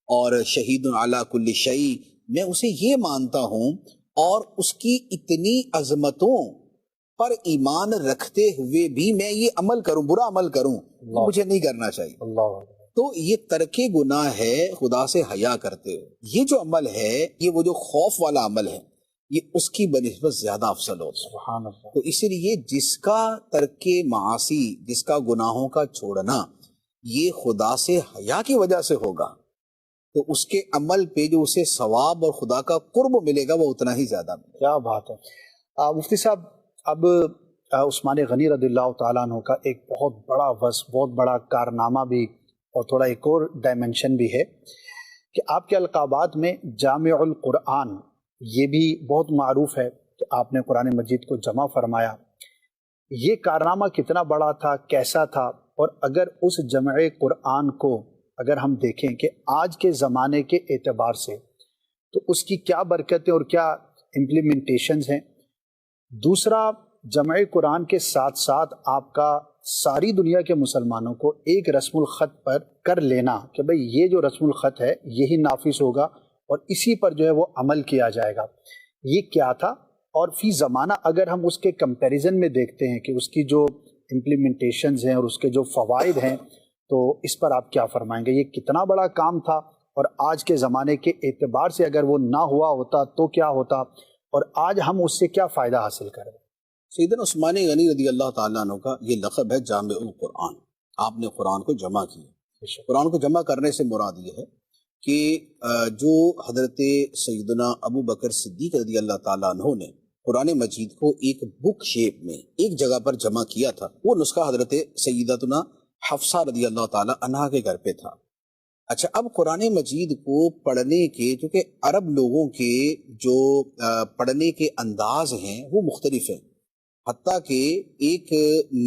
اور شہید علی کل شیء، میں اسے یہ مانتا ہوں، اور اس کی اتنی عظمتوں پر ایمان رکھتے ہوئے بھی میں یہ عمل کروں، برا عمل کروں، تو مجھے نہیں کرنا چاہیے. اللہ. تو یہ ترک گناہ ہے خدا سے حیا کرتے ہو. یہ جو عمل ہے، یہ وہ جو خوف والا عمل ہے، یہ اس کی بنسبت زیادہ افضل ہوتا ہے. سبحان اللہ. تو اسی لیے جس کا ترک معاصی، جس کا گناہوں کا چھوڑنا یہ خدا سے حیا کی وجہ سے ہوگا، تو اس کے عمل پہ جو اسے ثواب اور خدا کا قرب ملے گا وہ اتنا ہی زیادہ ملے گا. کیا بات ہے. مفتی صاحب، اب عثمان غنی رضی اللہ تعالیٰ عنہ کا ایک بہت بڑا وصف، بہت بڑا کارنامہ بھی، اور تھوڑا ایک اور ڈائمنشن بھی ہے کہ آپ کے القابات میں جامع القرآن یہ بھی بہت معروف ہے کہ آپ نے قرآن مجید کو جمع فرمایا. یہ کارنامہ کتنا بڑا تھا، کیسا تھا؟ اور اگر اس جمع قرآن کو اگر ہم دیکھیں کہ آج کے زمانے کے اعتبار سے تو اس کی کیا برکتیں اور کیا امپلیمنٹیشنز ہیں. دوسرا، جمع قرآن کے ساتھ ساتھ آپ کا ساری دنیا کے مسلمانوں کو ایک رسم الخط پر کر لینا کہ بھئی یہ جو رسم الخط ہے یہی نافذ ہوگا اور اسی پر جو ہے وہ عمل کیا جائے گا، یہ کیا تھا؟ اور فی زمانہ اگر ہم اس کے کمپیریزن میں دیکھتے ہیں کہ اس کی جو امپلیمنٹیشنز ہیں اور اس کے جو فوائد ہیں، تو اس پر آپ کیا فرمائیں گے؟ یہ کتنا بڑا کام تھا، اور آج کے زمانے کے اعتبار سے اگر وہ نہ ہوا ہوتا تو کیا ہوتا، اور آج ہم اس سے کیا فائدہ حاصل کریں؟ سیدنا عثمان غنی رضی اللہ تعالیٰ عنہ کا یہ لقب ہے جامع القرآن. آپ نے قرآن کو جمع کیا. قرآن کو جمع کرنے سے مراد یہ ہے کہ جو حضرت سیدنا ابو بکر صدیق رضی اللہ تعالیٰ عنہ نے قرآن مجید کو ایک بک شیپ میں ایک جگہ پر جمع کیا تھا، وہ نسخہ حضرت سیدتنا حفصہ رضی اللہ تعالی عنہا کے گھر پہ تھا۔ اچھا، اب قرآن مجید کو پڑھنے کے چونکہ عرب لوگوں کے جو پڑھنے کے انداز ہیں وہ مختلف ہیں، حتیٰ کہ ایک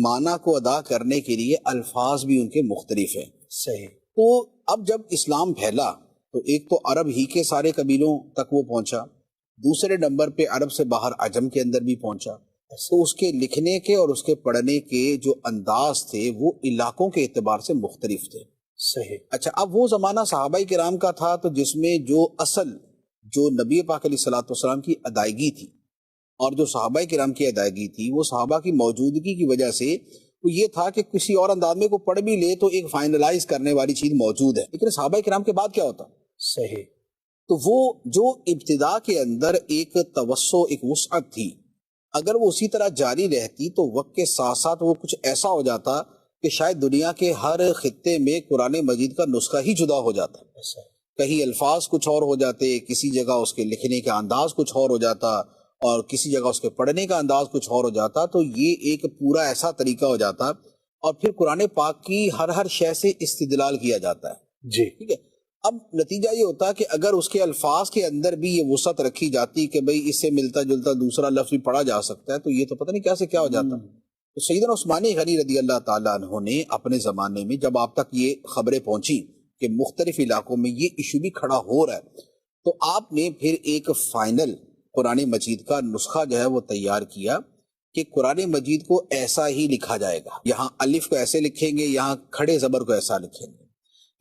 معنی کو ادا کرنے کے لیے الفاظ بھی ان کے مختلف ہیں۔ صحیح۔ تو اب جب اسلام پھیلا تو ایک تو عرب ہی کے سارے قبیلوں تک وہ پہنچا، دوسرے نمبر پہ عرب سے باہر عجم کے اندر بھی پہنچا، تو اس کے لکھنے کے اور اس کے پڑھنے کے جو انداز تھے وہ علاقوں کے اعتبار سے مختلف تھے۔ صحیح۔ اچھا، اب وہ زمانہ صحابہ کرام کا تھا تو جس میں جو اصل جو نبی پاک علیہ الصلوۃ والسلام کی ادائیگی تھی اور جو صحابہ کرام کی ادائیگی تھی وہ صحابہ کی موجودگی کی وجہ سے وہ یہ تھا کہ کسی اور انداز میں کو پڑھ بھی لے تو ایک فائنلائز کرنے والی چیز موجود ہے، لیکن صحابہ کرام کے بعد کیا ہوتا؟ صحیح۔ تو وہ جو ابتدا کے اندر ایک توسع، ایک وسعت تھی، اگر وہ اسی طرح جاری رہتی تو وقت کے ساتھ ساتھ وہ کچھ ایسا ہو جاتا کہ شاید دنیا کے ہر خطے میں قرآن مجید کا نسخہ ہی جدا ہو جاتا، کہیں الفاظ کچھ اور ہو جاتے، کسی جگہ اس کے لکھنے کا انداز کچھ اور ہو جاتا اور کسی جگہ اس کے پڑھنے کا انداز کچھ اور ہو جاتا، تو یہ ایک پورا ایسا طریقہ ہو جاتا اور پھر قرآن پاک کی ہر شے سے استدلال کیا جاتا ہے۔ جی ٹھیک ہے، اب نتیجہ یہ ہوتا کہ اگر اس کے الفاظ کے اندر بھی یہ وسعت رکھی جاتی کہ بھئی اس سے ملتا جلتا دوسرا لفظ بھی پڑھا جا سکتا ہے تو یہ تو پتہ نہیں کیا سے کیا ہو جاتا۔ تو سیدنا عثمان غنی رضی اللہ تعالیٰ عنہ نے اپنے زمانے میں جب آپ تک یہ خبریں پہنچی کہ مختلف علاقوں میں یہ ایشو بھی کھڑا ہو رہا ہے، تو آپ نے پھر ایک فائنل قرآن مجید کا نسخہ جو ہے وہ تیار کیا کہ قرآن مجید کو ایسا ہی لکھا جائے گا، یہاں الف کو ایسے لکھیں گے، یہاں کھڑے زبر کو ایسا لکھیں گے،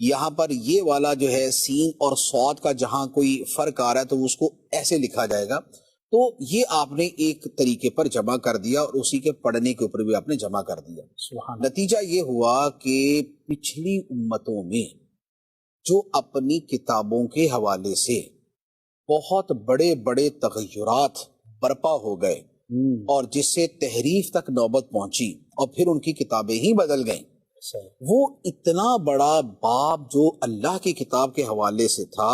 یہاں پر یہ والا جو ہے سین اور صاد کا جہاں کوئی فرق آ رہا ہے تو اس کو ایسے لکھا جائے گا۔ تو یہ آپ نے ایک طریقے پر جمع کر دیا اور اسی کے پڑھنے کے اوپر بھی آپ نے جمع کر دیا۔ نتیجہ یہ ہوا کہ پچھلی امتوں میں جو اپنی کتابوں کے حوالے سے بہت بڑے بڑے تغیرات برپا ہو گئے اور جس سے تحریف تک نوبت پہنچی اور پھر ان کی کتابیں ہی بدل گئیں، وہ اتنا بڑا باب جو اللہ کی کتاب کے حوالے سے تھا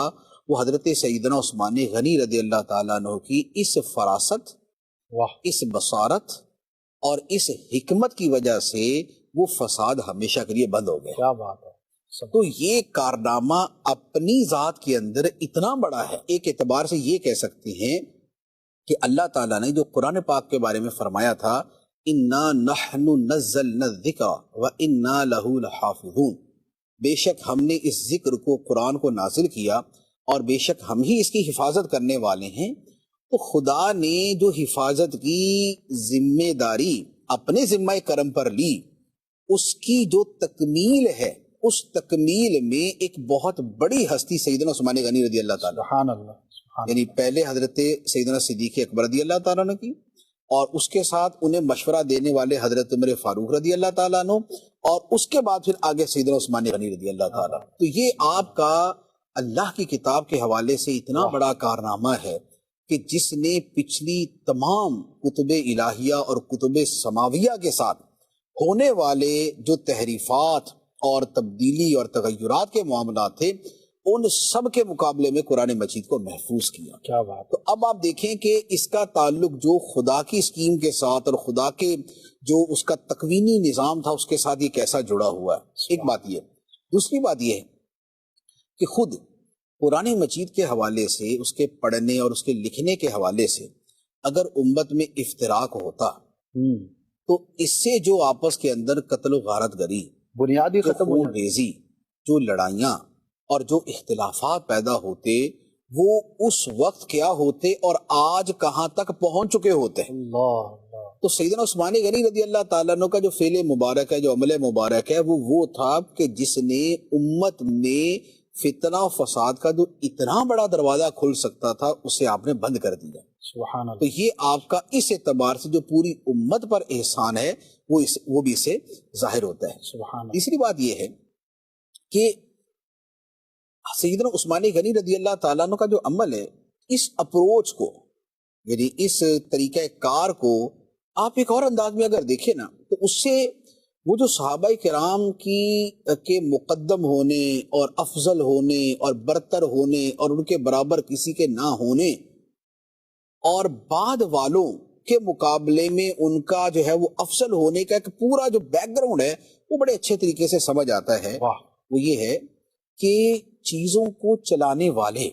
وہ حضرت سیدنا عثمان غنی رضی اللہ تعالیٰ عنہ کی اس فراست، اس بصارت اور اس حکمت کی وجہ سے وہ فساد ہمیشہ کے لیے بند ہو گیا۔ کیا بات ہے۔ تو یہ کارنامہ اپنی ذات کے اندر اتنا بڑا ہے، ایک اعتبار سے یہ کہہ سکتے ہیں کہ اللہ تعالیٰ نے جو قرآن پاک کے بارے میں فرمایا تھا اِنَّا نَحْنُ نَزَّلْنَا الذِّكْرَ وَإِنَّا لَهُ لَحَافِظُونَ، بے شک ہم نے اس ذکر کو، قرآن کو نازل کیا اور بے شک ہم ہی اس کی حفاظت کرنے والے ہیں۔ تو خدا نے جو حفاظت کی ذمہ داری اپنے ذمہ کرم پر لی، اس کی جو تکمیل ہے، اس تکمیل میں ایک بہت بڑی ہستی سیدنا عثمان غنی رضی اللہ تعالیٰ، سبحان اللہ، یعنی پہلے حضرت سیدنا صدیق اکبر رضی اللہ تعالیٰ نے کی اور اس کے ساتھ انہیں مشورہ دینے والے حضرت عمر فاروق رضی اللہ تعالیٰ عنہ اور اس کے بعد پھر آگے سیدنا عثمان غنی رضی اللہ تعالیٰ۔ تو یہ آپ کا اللہ کی کتاب کے حوالے سے اتنا بڑا کارنامہ ہے کہ جس نے پچھلی تمام کتب الہیہ اور کتب سماویہ کے ساتھ ہونے والے جو تحریفات اور تبدیلی اور تغیرات کے معاملات تھے ان سب کے مقابلے میں قرآن مجید کو محفوظ کیا۔ کیا بات۔ تو اب آپ دیکھیں کہ اس کا تعلق جو خدا کی اسکیم کے ساتھ اور خدا کے جو اس کا تکوینی نظام تھا اس کے ساتھ یہ کیسا جڑا ہوا ہے، ایک بات یہ۔ دوسری بات یہ ہے کہ خود قرآن مجید کے حوالے سے، اس کے پڑھنے اور اس کے لکھنے کے حوالے سے اگر امت میں افتراق ہوتا تو اس سے جو آپس کے اندر قتل و غارت گری، بنیادی جو ختم ہو خون ریزی، جو لڑائیاں اور جو اختلافات پیدا ہوتے وہ اس وقت کیا ہوتے اور آج کہاں تک پہنچ چکے ہوتے۔ اللہ۔ تو سیدنا عثمان غنی رضی اللہ تعالیٰ عنہ کا جو فعل مبارک ہے، جو عمل مبارک ہے، وہ تھا کہ جس نے امت میں فتنہ و فساد کا جو اتنا بڑا دروازہ کھل سکتا تھا اسے آپ نے بند کر دیا۔ سبحان اللہ۔ تو یہ آپ کا اس اعتبار سے جو پوری امت پر احسان ہے وہ بھی اسے ظاہر ہوتا ہے۔ سبحان اللہ۔ تیسری بات یہ ہے کہ سیدنا عثمان غنی رضی اللہ تعالیٰ عنہ کا جو عمل ہے، اس اپروچ کو، یعنی اس طریقہ کار کو آپ ایک اور انداز میں اگر دیکھیں نا تو اس سے وہ جو صحابہ کرام کے مقدم ہونے اور افضل ہونے اور برتر ہونے اور ان کے برابر کسی کے نہ ہونے، اور بعد والوں کے مقابلے میں ان کا جو ہے وہ افضل ہونے کا ایک پورا جو بیک گراؤنڈ ہے وہ بڑے اچھے طریقے سے سمجھ آتا ہے. وہ یہ ہے کہ چیزوں کو چلانے والے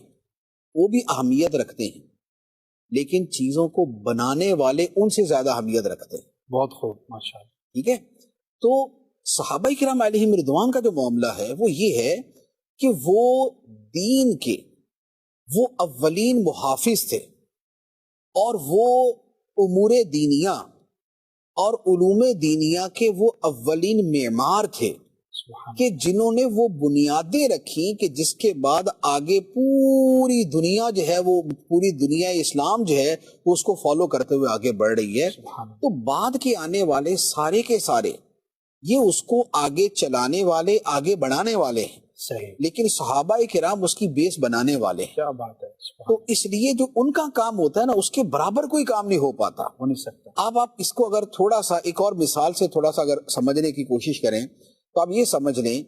وہ بھی اہمیت رکھتے ہیں لیکن چیزوں کو بنانے والے ان سے زیادہ اہمیت رکھتے ہیں. بہت خوب ماشاءاللہ. ٹھیک ہے. تو صحابہ کرام علیہم رضوان کا جو معاملہ ہے وہ یہ ہے کہ وہ دین کے وہ اولین محافظ تھے اور وہ امور دینیہ اور علوم دینیہ کے وہ اولین معمار تھے کہ جنہوں نے وہ بنیادیں رکھی کہ جس کے بعد آگے پوری دنیا جو ہے وہ پوری دنیا اسلام جو ہے وہ اس کو فالو کرتے ہوئے آگے بڑھ رہی ہے. تو بعد کے آنے والے سارے کے سارے یہ اس کو آگے چلانے والے آگے بڑھانے والے ہیں. صحیح. لیکن صحابہ کرام اس کی بیس بنانے والے ہیں. کیا بات ہے. تو اس لیے جو ان کا کام ہوتا ہے نا اس کے برابر کوئی کام نہیں ہو پاتا. ہو نہیں سکتا. آپ اس کو اگر تھوڑا سا ایک اور مثال سے تھوڑا سا اگر سمجھنے کی کوشش کریں تو آپ یہ سمجھ لیں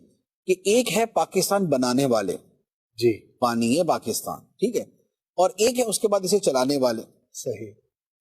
کہ ایک ہے پاکستان بنانے والے. جی. پانی ہے پاکستان. ٹھیک ہے. اور ایک ہے اس کے بعد اسے چلانے والے. صحیح.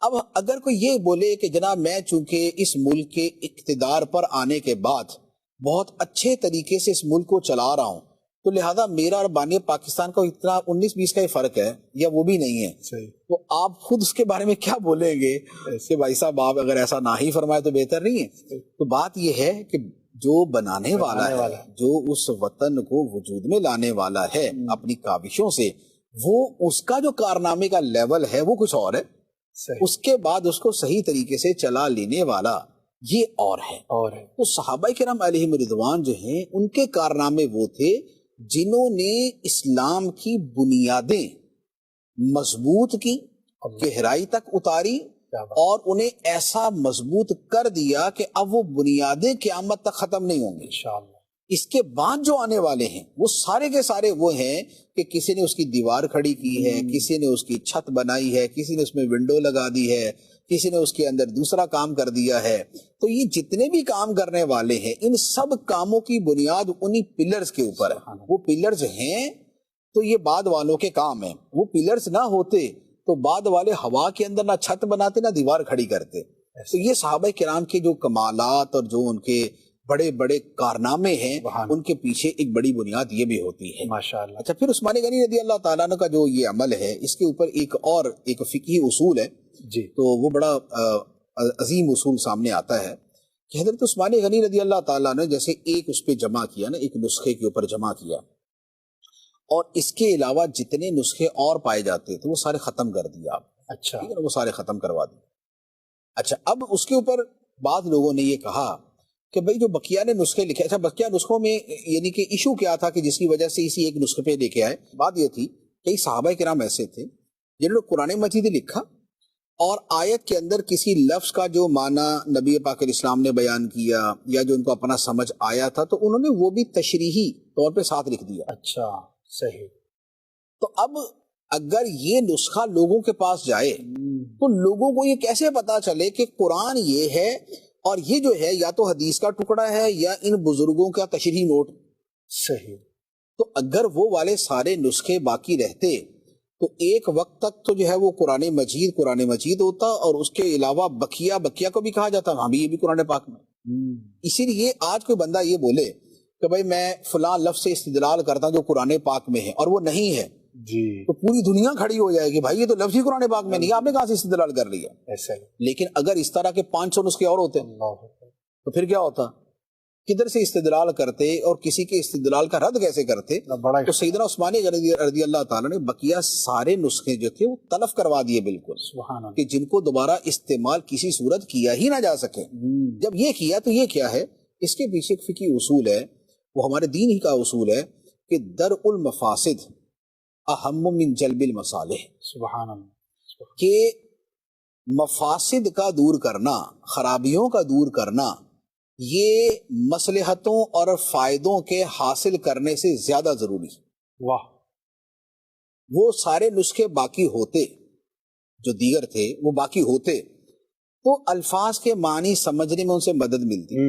اب اگر کوئی یہ بولے کہ جناب میں چونکہ اس ملک کے اقتدار پر آنے کے بعد بہت اچھے طریقے سے اس ملک کو چلا رہا ہوں تو لہذا میرا اور بانی پاکستان کا اتنا 19-20 کا ہی فرق ہے یا وہ بھی نہیں ہے. صحیح. تو آپ خود اس کے بارے میں کیا بولیں گے کہ بھائی صاحب آپ اگر ایسا نہ ہی فرمائے تو بہتر نہیں ہے. تو بات یہ ہے کہ جو بنانے والا ہے جو اس وطن کو وجود میں لانے والا ہے اپنی کاوشوں سے وہ اس کا جو کارنامے کا لیول ہے وہ کچھ اور ہے. اس کے بعد اس کو صحیح طریقے سے چلا لینے والا یہ اور ہے. تو صحابہ کرام علیہم رضوان جو ہیں ان کے کارنامے وہ تھے جنہوں نے اسلام کی بنیادیں مضبوط کی گہرائی تک اتاری اور انہیں ایسا مضبوط کر دیا کہ اب وہ بنیادیں قیامت تک ختم نہیں ہوں گی انشاءاللہ. اس کے بعد جو آنے والے ہیں وہ سارے کے سارے وہ ہیں کہ کسی نے اس کی دیوار کھڑی کی ہے, کسی نے اس کی چھت بنائی ہے, کسی نے اس میں ونڈو لگا دی ہے, کسی نے اس کے اندر دوسرا کام کر دیا ہے. تو یہ جتنے بھی کام کرنے والے ہیں ان سب کاموں کی بنیاد انہی پلرز کے اوپر ہے. وہ پلرز ہیں تو یہ بعد والوں کے کام ہیں. وہ پلرز نہ ہوتے تو بعد والے ہوا کے اندر نہ چھت بناتے نہ دیوار کھڑی کرتے. تو یہ صحابہ کرام کے جو کمالات اور جو ان کے بڑے بڑے کارنامے ہیں ان کے پیچھے ایک بڑی بنیاد یہ بھی ہوتی ہے ماشاءاللہ. اچھا پھر عثمان غنی رضی اللہ تعالیٰ عنہ کا جو یہ عمل ہے اس کے اوپر ایک فقہی اصول ہے جی. تو وہ بڑا عظیم اصول سامنے آتا ہے کہ حضرت عثمان غنی رضی اللہ تعالیٰ نے جیسے ایک اس پہ جمع کیا نا, ایک نسخے کے اوپر جمع کیا اور اس کے علاوہ جتنے نسخے اور پائے جاتے تھے وہ سارے ختم کر دیا آپ. اچھا وہ سارے ختم کروا دیے. اچھا اب اس کے اوپر بعض لوگوں نے یہ کہا کہ بھئی جو بقیہ نے نسخے لکھے, اچھا بقیہ نسخوں میں یعنی کہ ایشو کیا تھا کہ جس کی وجہ سے اسی ایک نسخے پہ لے کے آئے. بات یہ تھی کہ صحابہ کرام ایسے تھے جنہوں نے قرآن مجید لکھا اور آیت کے اندر کسی لفظ کا جو معنی نبی پاک علیہ السلام نے بیان کیا یا جو ان کو اپنا سمجھ آیا تھا تو انہوں نے وہ بھی تشریحی طور پہ ساتھ لکھ دیا. اچھا صحیح. تو اب اگر یہ نسخہ لوگوں کے پاس جائے تو لوگوں کو یہ کیسے پتا چلے کہ قرآن یہ ہے اور یہ جو ہے یا تو حدیث کا ٹکڑا ہے یا ان بزرگوں کا تشریحی نوٹ. صحیح. تو اگر وہ والے سارے نسخے باقی رہتے تو ایک وقت تک تو جو ہے وہ قرآن مجید ہوتا اور اس کے علاوہ بقیہ کو بھی کہا جاتا ہاں بھی یہ بھی قرآن پاک میں. اسی لیے آج کوئی بندہ یہ بولے کہ بھائی میں فلاں لفظ سے استدلال کرتا ہوں جو قرآن پاک میں ہے اور وہ نہیں ہے جی تو پوری دنیا کھڑی ہو جائے گی بھائی یہ تو لفظ ہی قرآن پاک میں نہیں, آپ نے کہاں سے استدلال کر لیا. ایسا ہی. لیکن اگر اس طرح کے 500 نسخے اور ہوتے تو پھر کیا ہوتا, کدھر سے استدلال کرتے اور کسی کے استدلال کا رد کیسے کرتے. تو سیدنا عثمان رضی اللہ تعالیٰ نے بقیہ سارے نسخے جو تھے وہ تلف کروا دیے بالکل کہ جن کو دوبارہ استعمال کسی صورت کیا ہی نہ جا سکے. جب یہ کیا تو یہ کیا ہے, اس کے پیچھے ایک فقہی اصول ہے, وہ ہمارے دین ہی کا اصول ہے کہ درء المفاسد اہم من جلب المصالح. سبحان اللہ. کہ مفاسد کا دور کرنا, خرابیوں کا دور کرنا یہ مصلحتوں اور فائدوں کے حاصل کرنے سے زیادہ ضروری. واہ. وہ سارے نسخے باقی ہوتے جو دیگر تھے وہ باقی ہوتے تو الفاظ کے معنی سمجھنے میں ان سے مدد ملتی,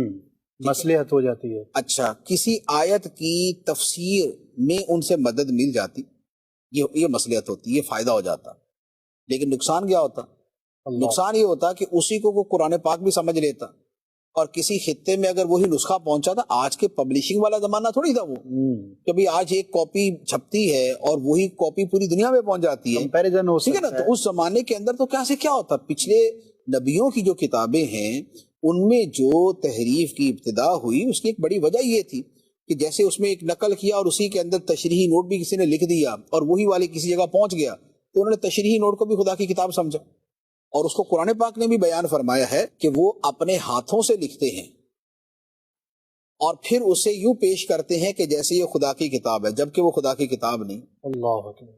مصلحت ہو جاتی ہے. اچھا کسی آیت کی تفسیر میں ان سے مدد مل جاتی, یہ مصلحت ہوتی, یہ فائدہ ہو جاتا. لیکن نقصان کیا ہوتا؟ نقصان یہ ہوتا کہ اسی کو قرآن پاک بھی سمجھ لیتا، اور کسی خطے میں اگر وہی نسخہ پہنچا تھا، آج کے پبلشنگ والا زمانہ تھوڑی تھا وہ، کہ بھی آج ایک کاپی چھپتی ہے اور وہی کاپی پوری دنیا میں پہنچ جاتی ہے، کمپیریزن ہو ٹھیک ہے نا؟ تو اس زمانے کے اندر تو کیا کیا ہوتا، پچھلے نبیوں کی جو کتابیں ہیں ان میں جو تحریف کی ابتدا ہوئی اس کی ایک بڑی وجہ یہ تھی کہ جیسے اس میں ایک نقل کیا اور اسی کے اندر تشریحی نوٹ بھی کسی نے لکھ دیا اور وہی والے کسی جگہ پہنچ گیا، تو انہوں نے تشریحی نوٹ کو بھی خدا کی کتاب سمجھا، اور اس کو قرآن پاک نے بھی بیان فرمایا ہے کہ وہ اپنے ہاتھوں سے لکھتے ہیں اور پھر اسے یوں پیش کرتے ہیں کہ جیسے یہ خدا کی کتاب ہے، جبکہ وہ خدا کی کتاب نہیں۔ اللہ اکبر۔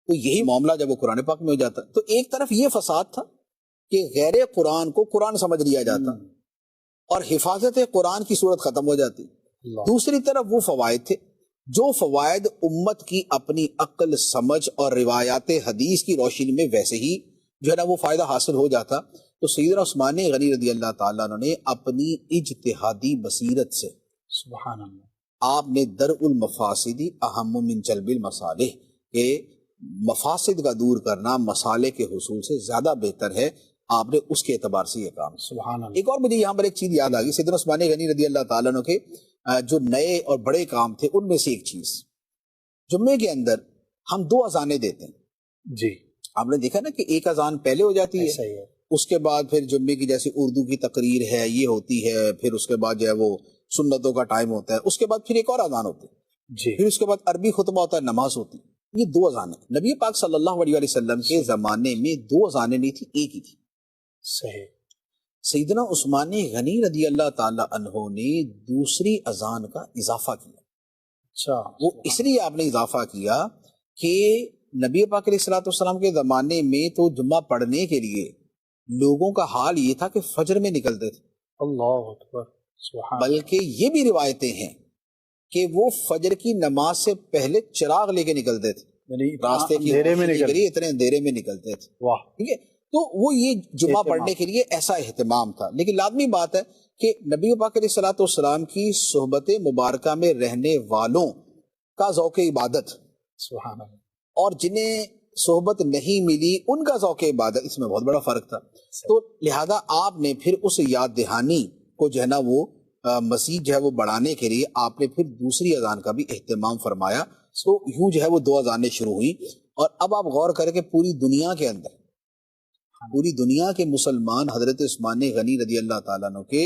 تو یہی معاملہ جب وہ قرآن پاک میں ہو جاتا، تو ایک طرف یہ فساد تھا کہ غیر قرآن کو قرآن سمجھ لیا جاتا اور حفاظت قرآن کی صورت ختم ہو جاتی۔ دوسری طرف وہ فوائد تھے جو فوائد امت کی اپنی عقل، سمجھ اور روایات حدیث کی روشنی میں ویسے ہی جو ہے نا وہ فائدہ حاصل ہو جاتا۔ تو سیدنا عثمان غنی رضی اللہ تعالیٰ عنہ نے اپنی اجتہادی بصیرت سے، سبحان اللہ، آپ نے درء المفاسد اہم من جلب المصالح، کہ مفاسد کا دور کرنا مصالح کے حصول سے زیادہ بہتر ہے، آپ نے اس کے اعتبار سے یہ کام۔ سبحان اللہ۔ ایک اور مجھے یہاں پر ایک چیز یاد آ گئی، سیدنا عثمان غنی رضی اللہ تعالیٰ عنہ کے جو نئے اور بڑے کام تھے ان میں سے ایک چیز، جمعے کے اندر ہم 2 اذانیں دیتے ہیں جی، آپ نے دیکھا نا کہ ایک اذان پہلے ہو جاتی ہے، صحیح ہے، اس کے بعد پھر جمعے کی جیسے اردو کی تقریر ہے یہ ہوتی ہے، پھر اس کے بعد جو ہے وہ سنتوں کا ٹائم ہوتا ہے، اس کے بعد پھر ایک اور اذان ہوتی ہے، جی، پھر اس کے بعد عربی خطبہ ہوتا ہے، نماز ہوتی ہے۔ یہ 2 اذانیں نبی پاک صلی اللہ علیہ وسلم کے زمانے میں 2 اذانیں نہیں تھی، ایک ہی تھی۔ صحیح۔ سیدنا عثمان غنی رضی اللہ تعالی عنہ نے دوسری اذان کا اضافہ کیا۔ اچھا، وہ اس لیے آپ نے اضافہ کیا کہ نبی پاک علیہ الصلوۃ والسلام کے زمانے میں تو جمعہ پڑھنے کے لیے لوگوں کا حال یہ تھا کہ فجر میں نکلتے تھے، اللہ اکبر، سبحان، بلکہ یہ بھی روایتیں ہیں کہ وہ فجر کی نماز سے پہلے چراغ لے کے نکلتے تھے، یعنی راستے کی اندھیرے میں روشنی کے نکل، لیے اتنے اندھیرے میں نکلتے تھے، واہ، ٹھیک ہے؟ تو وہ یہ جمعہ اہتمام پڑھنے کے لیے ایسا اہتمام تھا۔ لیکن لازمی بات ہے کہ نبی پاک علیہ الصلوۃ والسلام کی صحبت مبارکہ میں رہنے والوں کا ذوق عبادت سبحان اللہ، اور جنہیں صحبت نہیں ملی ان کا ذوق عبادت، اس میں بہت بڑا فرق تھا۔ تو لہذا آپ نے پھر اس یاد دہانی کو جو ہے نا وہ مزید جو ہے وہ بڑھانے کے لیے آپ نے پھر دوسری اذان کا بھی اہتمام فرمایا۔ تو یوں جو ہے وہ 2 اذانیں شروع ہوئی، اور اب آپ غور کریں کہ پوری دنیا کے اندر، پوری دنیا کے مسلمان حضرت عثمان غنی رضی اللہ تعالیٰ عنہ کے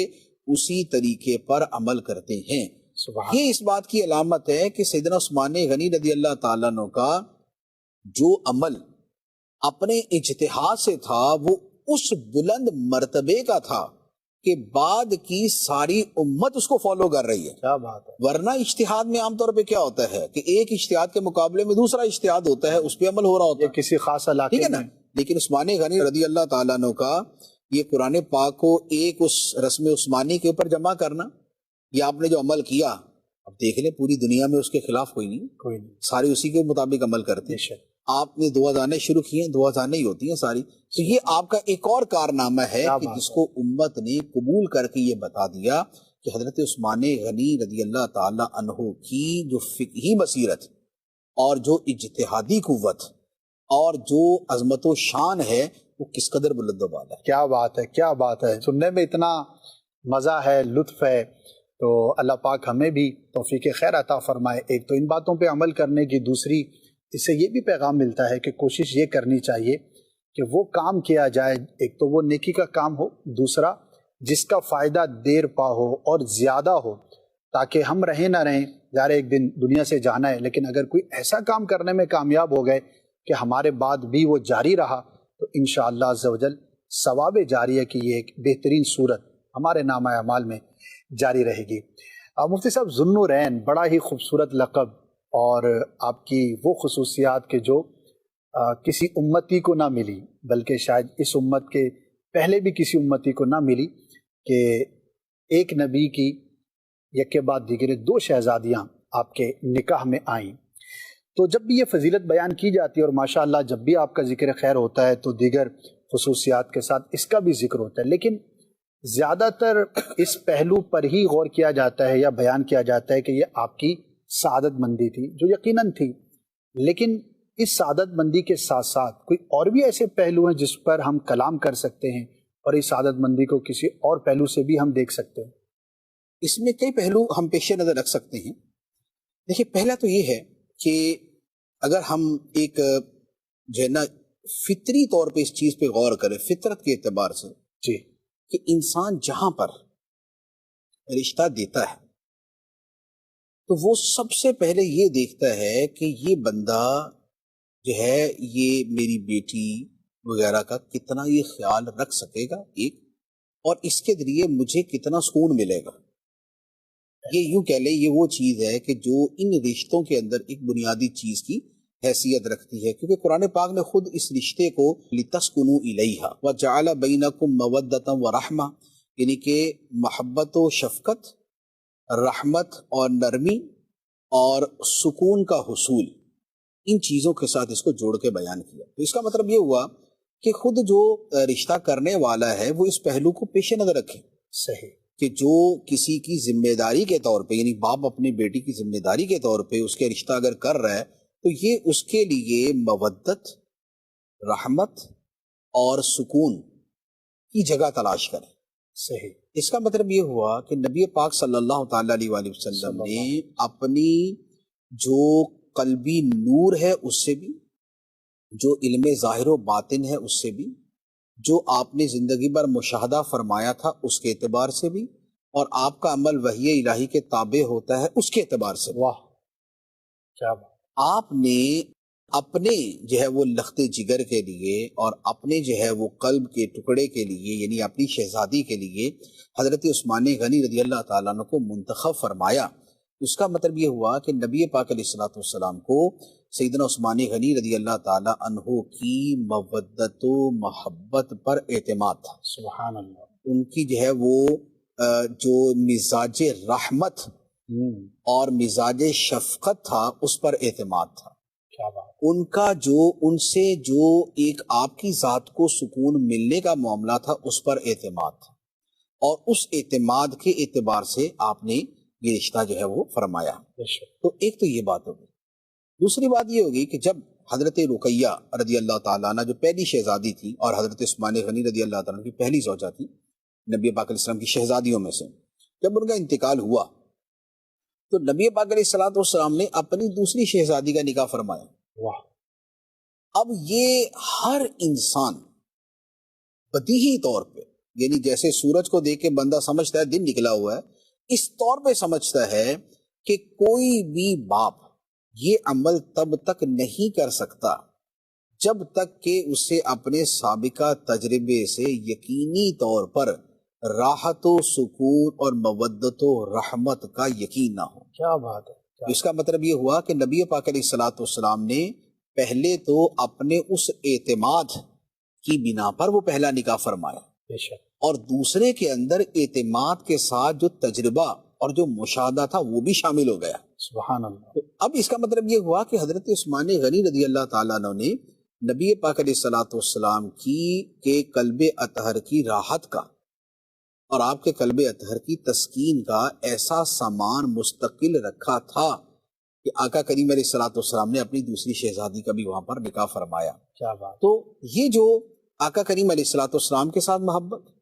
اسی طریقے پر عمل کرتے ہیں۔ سبحان، یہ اس بات کی علامت ہے کہ سیدنا عثمان غنی رضی اللہ تعالیٰ عنہ کا جو عمل اپنے اجتہاد سے تھا وہ اس بلند مرتبے کا تھا کہ بعد کی ساری امت اس کو فالو کر رہی ہے۔ کیا بات ہے، ورنہ اجتہاد میں عام طور پہ کیا ہوتا ہے کہ ایک اجتہاد کے مقابلے میں دوسرا اجتہاد ہوتا ہے، اس پہ عمل ہو رہا ہوتا یہ ہے، کسی خاص ٹھیک علاقے ہے نا؟ میں، لیکن عثمان غنی رضی اللہ تعالیٰ عنہ کا یہ قرآن پاک کو ایک اس رسم عثمانی کے اوپر جمع کرنا، یہ آپ نے جو عمل کیا، اب دیکھ لیں پوری دنیا میں اس کے خلاف کوئی نہیں، کوئی نہیں، سارے اسی کے مطابق عمل کرتے بے ہیں۔ شک، آپ نے 2 اذانیں شروع کی ہیں، 2 اذانیں ہی ہوتی ہیں ساری، تو یہ آپ کا ایک اور کارنامہ ہے کیا کہ بات جس ہے، کو امت نے قبول کر کے یہ بتا دیا کہ حضرت عثمان غنی رضی اللہ تعالی عنہ کی جو فقہی بصیرت اور جو اجتہادی قوت اور جو عظمت و شان ہے وہ کس قدر بلند و بالا ہے۔ کیا بات ہے، کیا بات ہے، سننے میں اتنا مزہ ہے، لطف ہے۔ تو اللہ پاک ہمیں بھی توفیق خیر عطا فرمائے۔ ایک تو ان باتوں پہ عمل کرنے کی، دوسری اس سے یہ بھی پیغام ملتا ہے کہ کوشش یہ کرنی چاہیے کہ وہ کام کیا جائے، ایک تو وہ نیکی کا کام ہو، دوسرا جس کا فائدہ دیر پا ہو اور زیادہ ہو، تاکہ ہم رہیں نہ رہیں، ظاہر ایک دن دنیا سے جانا ہے، لیکن اگر کوئی ایسا کام کرنے میں کامیاب ہو گئے کہ ہمارے بعد بھی وہ جاری رہا تو انشاءاللہ عز و جل ثواب جاریہ کی یہ ایک بہترین صورت ہمارے نامہ اعمال میں جاری رہے گی۔ مفتی صاحب، ذو النورین بڑا ہی خوبصورت لقب اور آپ کی وہ خصوصیات کے جو کسی امتی کو نہ ملی، بلکہ شاید اس امت کے پہلے بھی کسی امتی کو نہ ملی، کہ ایک نبی کی یک کے بعد دیگر 2 شہزادیاں آپ کے نکاح میں آئیں۔ تو جب بھی یہ فضیلت بیان کی جاتی ہے اور ماشاءاللہ جب بھی آپ کا ذکر خیر ہوتا ہے تو دیگر خصوصیات کے ساتھ اس کا بھی ذکر ہوتا ہے، لیکن زیادہ تر اس پہلو پر ہی غور کیا جاتا ہے یا بیان کیا جاتا ہے کہ یہ آپ کی سعادت مندی تھی، جو یقیناً تھی، لیکن اس سعادت مندی کے ساتھ ساتھ کوئی اور بھی ایسے پہلو ہیں جس پر ہم کلام کر سکتے ہیں اور اس سعادت مندی کو کسی اور پہلو سے بھی ہم دیکھ سکتے ہیں؟ اس میں کئی پہلو ہم پیش نظر رکھ سکتے ہیں. دیکھیے پہلا تو یہ ہے کہ اگر ہم ایک جو ہے نا فطری طور پہ اس چیز پہ غور کریں، فطرت کے اعتبار سے، جی، کہ انسان جہاں پر رشتہ دیتا ہے تو وہ سب سے پہلے یہ دیکھتا ہے کہ یہ بندہ جو ہے یہ میری بیٹی وغیرہ کا کتنا یہ خیال رکھ سکے گا، ایک، اور اس کے ذریعے مجھے کتنا سکون ملے گا. یہ یوں کہہ لیں یہ وہ چیز ہے کہ جو ان رشتوں کے اندر ایک بنیادی چیز کی حیثیت رکھتی ہے، کیونکہ قرآن پاک نے خود اس رشتے کو لِتَسْكُنُوا إِلَيْهَا وَجَعَلَ بَيْنَكُمْ مَوَدَّةً وَرَحْمَةً، یعنی کہ محبت و شفقت، رحمت اور نرمی اور سکون کا حصول، ان چیزوں کے ساتھ اس کو جوڑ کے بیان کیا. تو اس کا مطلب یہ ہوا کہ خود جو رشتہ کرنے والا ہے وہ اس پہلو کو پیش نظر رکھے. صحیح. کہ جو کسی کی ذمہ داری کے طور پہ، یعنی باپ اپنی بیٹی کی ذمہ داری کے طور پہ اس کے رشتہ اگر کر رہا ہے تو یہ اس کے لیے مودت، رحمت اور سکون کی جگہ تلاش کرے. صحیح. اس کا مطلب یہ ہوا کہ نبی پاک صلی اللہ تعالی علیہ وآلہ وسلم نے اپنی جو قلبی نور ہے اس سے بھی، جو علم ظاہر و باطن ہے اس سے بھی، جو آپ نے زندگی بھر مشاہدہ فرمایا تھا اس کے اعتبار سے بھی، اور آپ کا عمل وحی الہی کے تابع ہوتا ہے اس کے اعتبار سے بھی. واہ، کیا بات. آپ نے اپنے جو ہے وہ لخت جگر کے لیے اور اپنے جو ہے وہ قلب کے ٹکڑے کے لیے، یعنی اپنی شہزادی کے لیے حضرت عثمان غنی رضی اللہ تعالیٰ عنہ کو منتخب فرمایا. اس کا مطلب یہ ہوا کہ نبی پاک علیہ الصلوۃ والسلام کو سیدنا عثمان غنی رضی اللہ تعالیٰ عنہ کی مودت و محبت پر اعتماد تھا. سبحان اللہ. ان کی جو ہے وہ جو مزاج رحمت اور مزاج شفقت تھا اس پر اعتماد تھا. کیا بات. ان کا جو ان سے جو ایک آپ کی ذات کو سکون ملنے کا معاملہ تھا اس پر اعتماد تھا، اور اس اعتماد کے اعتبار سے آپ نے یہ رشتہ جو ہے وہ فرمایا. تو ایک تو یہ بات ہوگی. دوسری بات یہ ہوگی کہ جب حضرت رقیہ رضی اللہ تعالیٰ عنہ جو پہلی شہزادی تھی اور حضرت عثمان غنی رضی اللہ تعالیٰ عنہ کی پہلی زوجہ تھی نبی پاک علیہ السلام کی شہزادیوں میں سے، جب ان کا انتقال ہوا تو نبی پاک علیہ الصلوۃ والسلام نے اپنی دوسری شہزادی کا نکاح فرمایا. واہ. اب یہ ہر انسان بدیہی طور پہ، یعنی جیسے سورج کو دیکھ کے بندہ سمجھتا ہے دن نکلا ہوا ہے، اس طور پہ سمجھتا ہے کہ کوئی بھی باپ یہ عمل تب تک نہیں کر سکتا جب تک کہ اسے اپنے سابقہ تجربے سے یقینی طور پر راحت و سکون اور مودت و رحمت کا یقین نہ ہو. کیا بات ہے. اس کا مطلب یہ ہوا کہ نبی پاک علیہ الصلوۃ والسلام نے پہلے تو اپنے اس اعتماد کی بنا پر وہ پہلا نکاح فرمایا، اور دوسرے کے اندر اعتماد کے ساتھ جو تجربہ اور جو مشاہدہ تھا وہ بھی شامل ہو گیا. سبحان اللہ. تو اب اس کا مطلب یہ ہوا کہ حضرت عثمان غنی رضی اللہ تعالیٰ عنہ نے نبی پاک علیہ الصلوۃ والسلام کی کے قلب اطہر کی راحت کا اور آپ کے قلب اطہر کی تسکین کا ایسا سامان مستقل رکھا تھا کہ آقا کریم علیہ الصلوۃ والسلام نے اپنی دوسری شہزادی کا بھی وہاں پر نکاح فرمایا. کیا بات. تو یہ جو آقا کریم علیہ الصلوۃ والسلام کے ساتھ محبت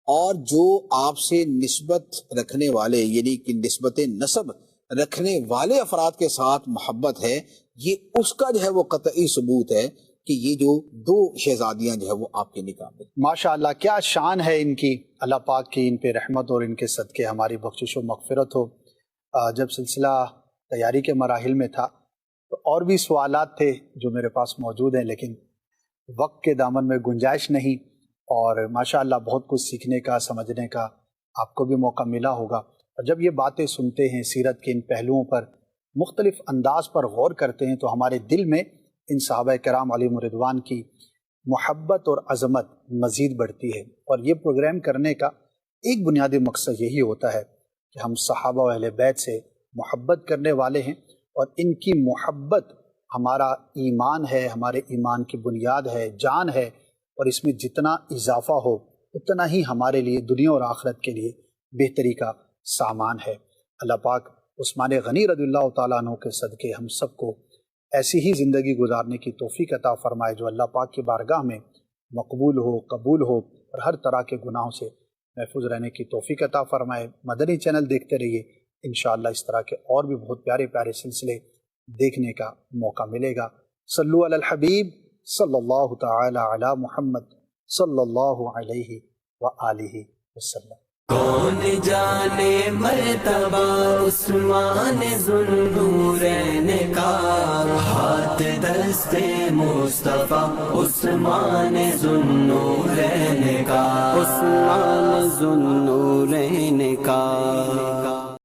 اور جو آپ سے نسبت رکھنے والے، یعنی کہ نسبت نسب رکھنے والے افراد کے ساتھ محبت ہے، یہ اس کا جو ہے وہ قطعی ثبوت ہے کہ یہ جو دو شہزادیاں جو ہے وہ آپ کے نکاح میں. ماشاء اللہ، کیا شان ہے ان کی. اللہ پاک کی ان پہ رحمت اور ان کے صدقے ہماری بخشش و مغفرت ہو. جب سلسلہ تیاری کے مراحل میں تھا تو اور بھی سوالات تھے جو میرے پاس موجود ہیں، لیکن وقت کے دامن میں گنجائش نہیں، اور ماشاء اللہ بہت کچھ سیکھنے کا، سمجھنے کا آپ کو بھی موقع ملا ہوگا. اور جب یہ باتیں سنتے ہیں، سیرت کے ان پہلوؤں پر مختلف انداز پر غور کرتے ہیں، تو ہمارے دل میں ان صحابہ کرام علیہم رضوان کی محبت اور عظمت مزید بڑھتی ہے. اور یہ پروگرام کرنے کا ایک بنیادی مقصد یہی ہوتا ہے کہ ہم صحابہ و اہل بیت سے محبت کرنے والے ہیں، اور ان کی محبت ہمارا ایمان ہے، ہمارے ایمان کی بنیاد ہے، جان ہے، اور اس میں جتنا اضافہ ہو اتنا ہی ہمارے لیے دنیا اور آخرت کے لیے بہتری کا سامان ہے. اللہ پاک عثمان غنی رضی اللہ تعالیٰ عنہ کے صدقے ہم سب کو ایسی ہی زندگی گزارنے کی توفیق عطا فرمائے جو اللہ پاک کی بارگاہ میں مقبول ہو، قبول ہو، اور ہر طرح کے گناہوں سے محفوظ رہنے کی توفیق عطا فرمائے۔ مدنی چینل دیکھتے رہیے، انشاءاللہ اس طرح کے اور بھی بہت پیارے پیارے سلسلے دیکھنے کا موقع ملے گا۔ صلو علی الحبیب صلی اللہ تعالی علی محمد صلی اللہ علیہ وآلہ وسلم۔ کون جانے مرتبہ عثمان ذوالنورین کا، ہاتھ دست مصطفیٰ عثمان ذوالنورین کا، عثمان ذوالنورین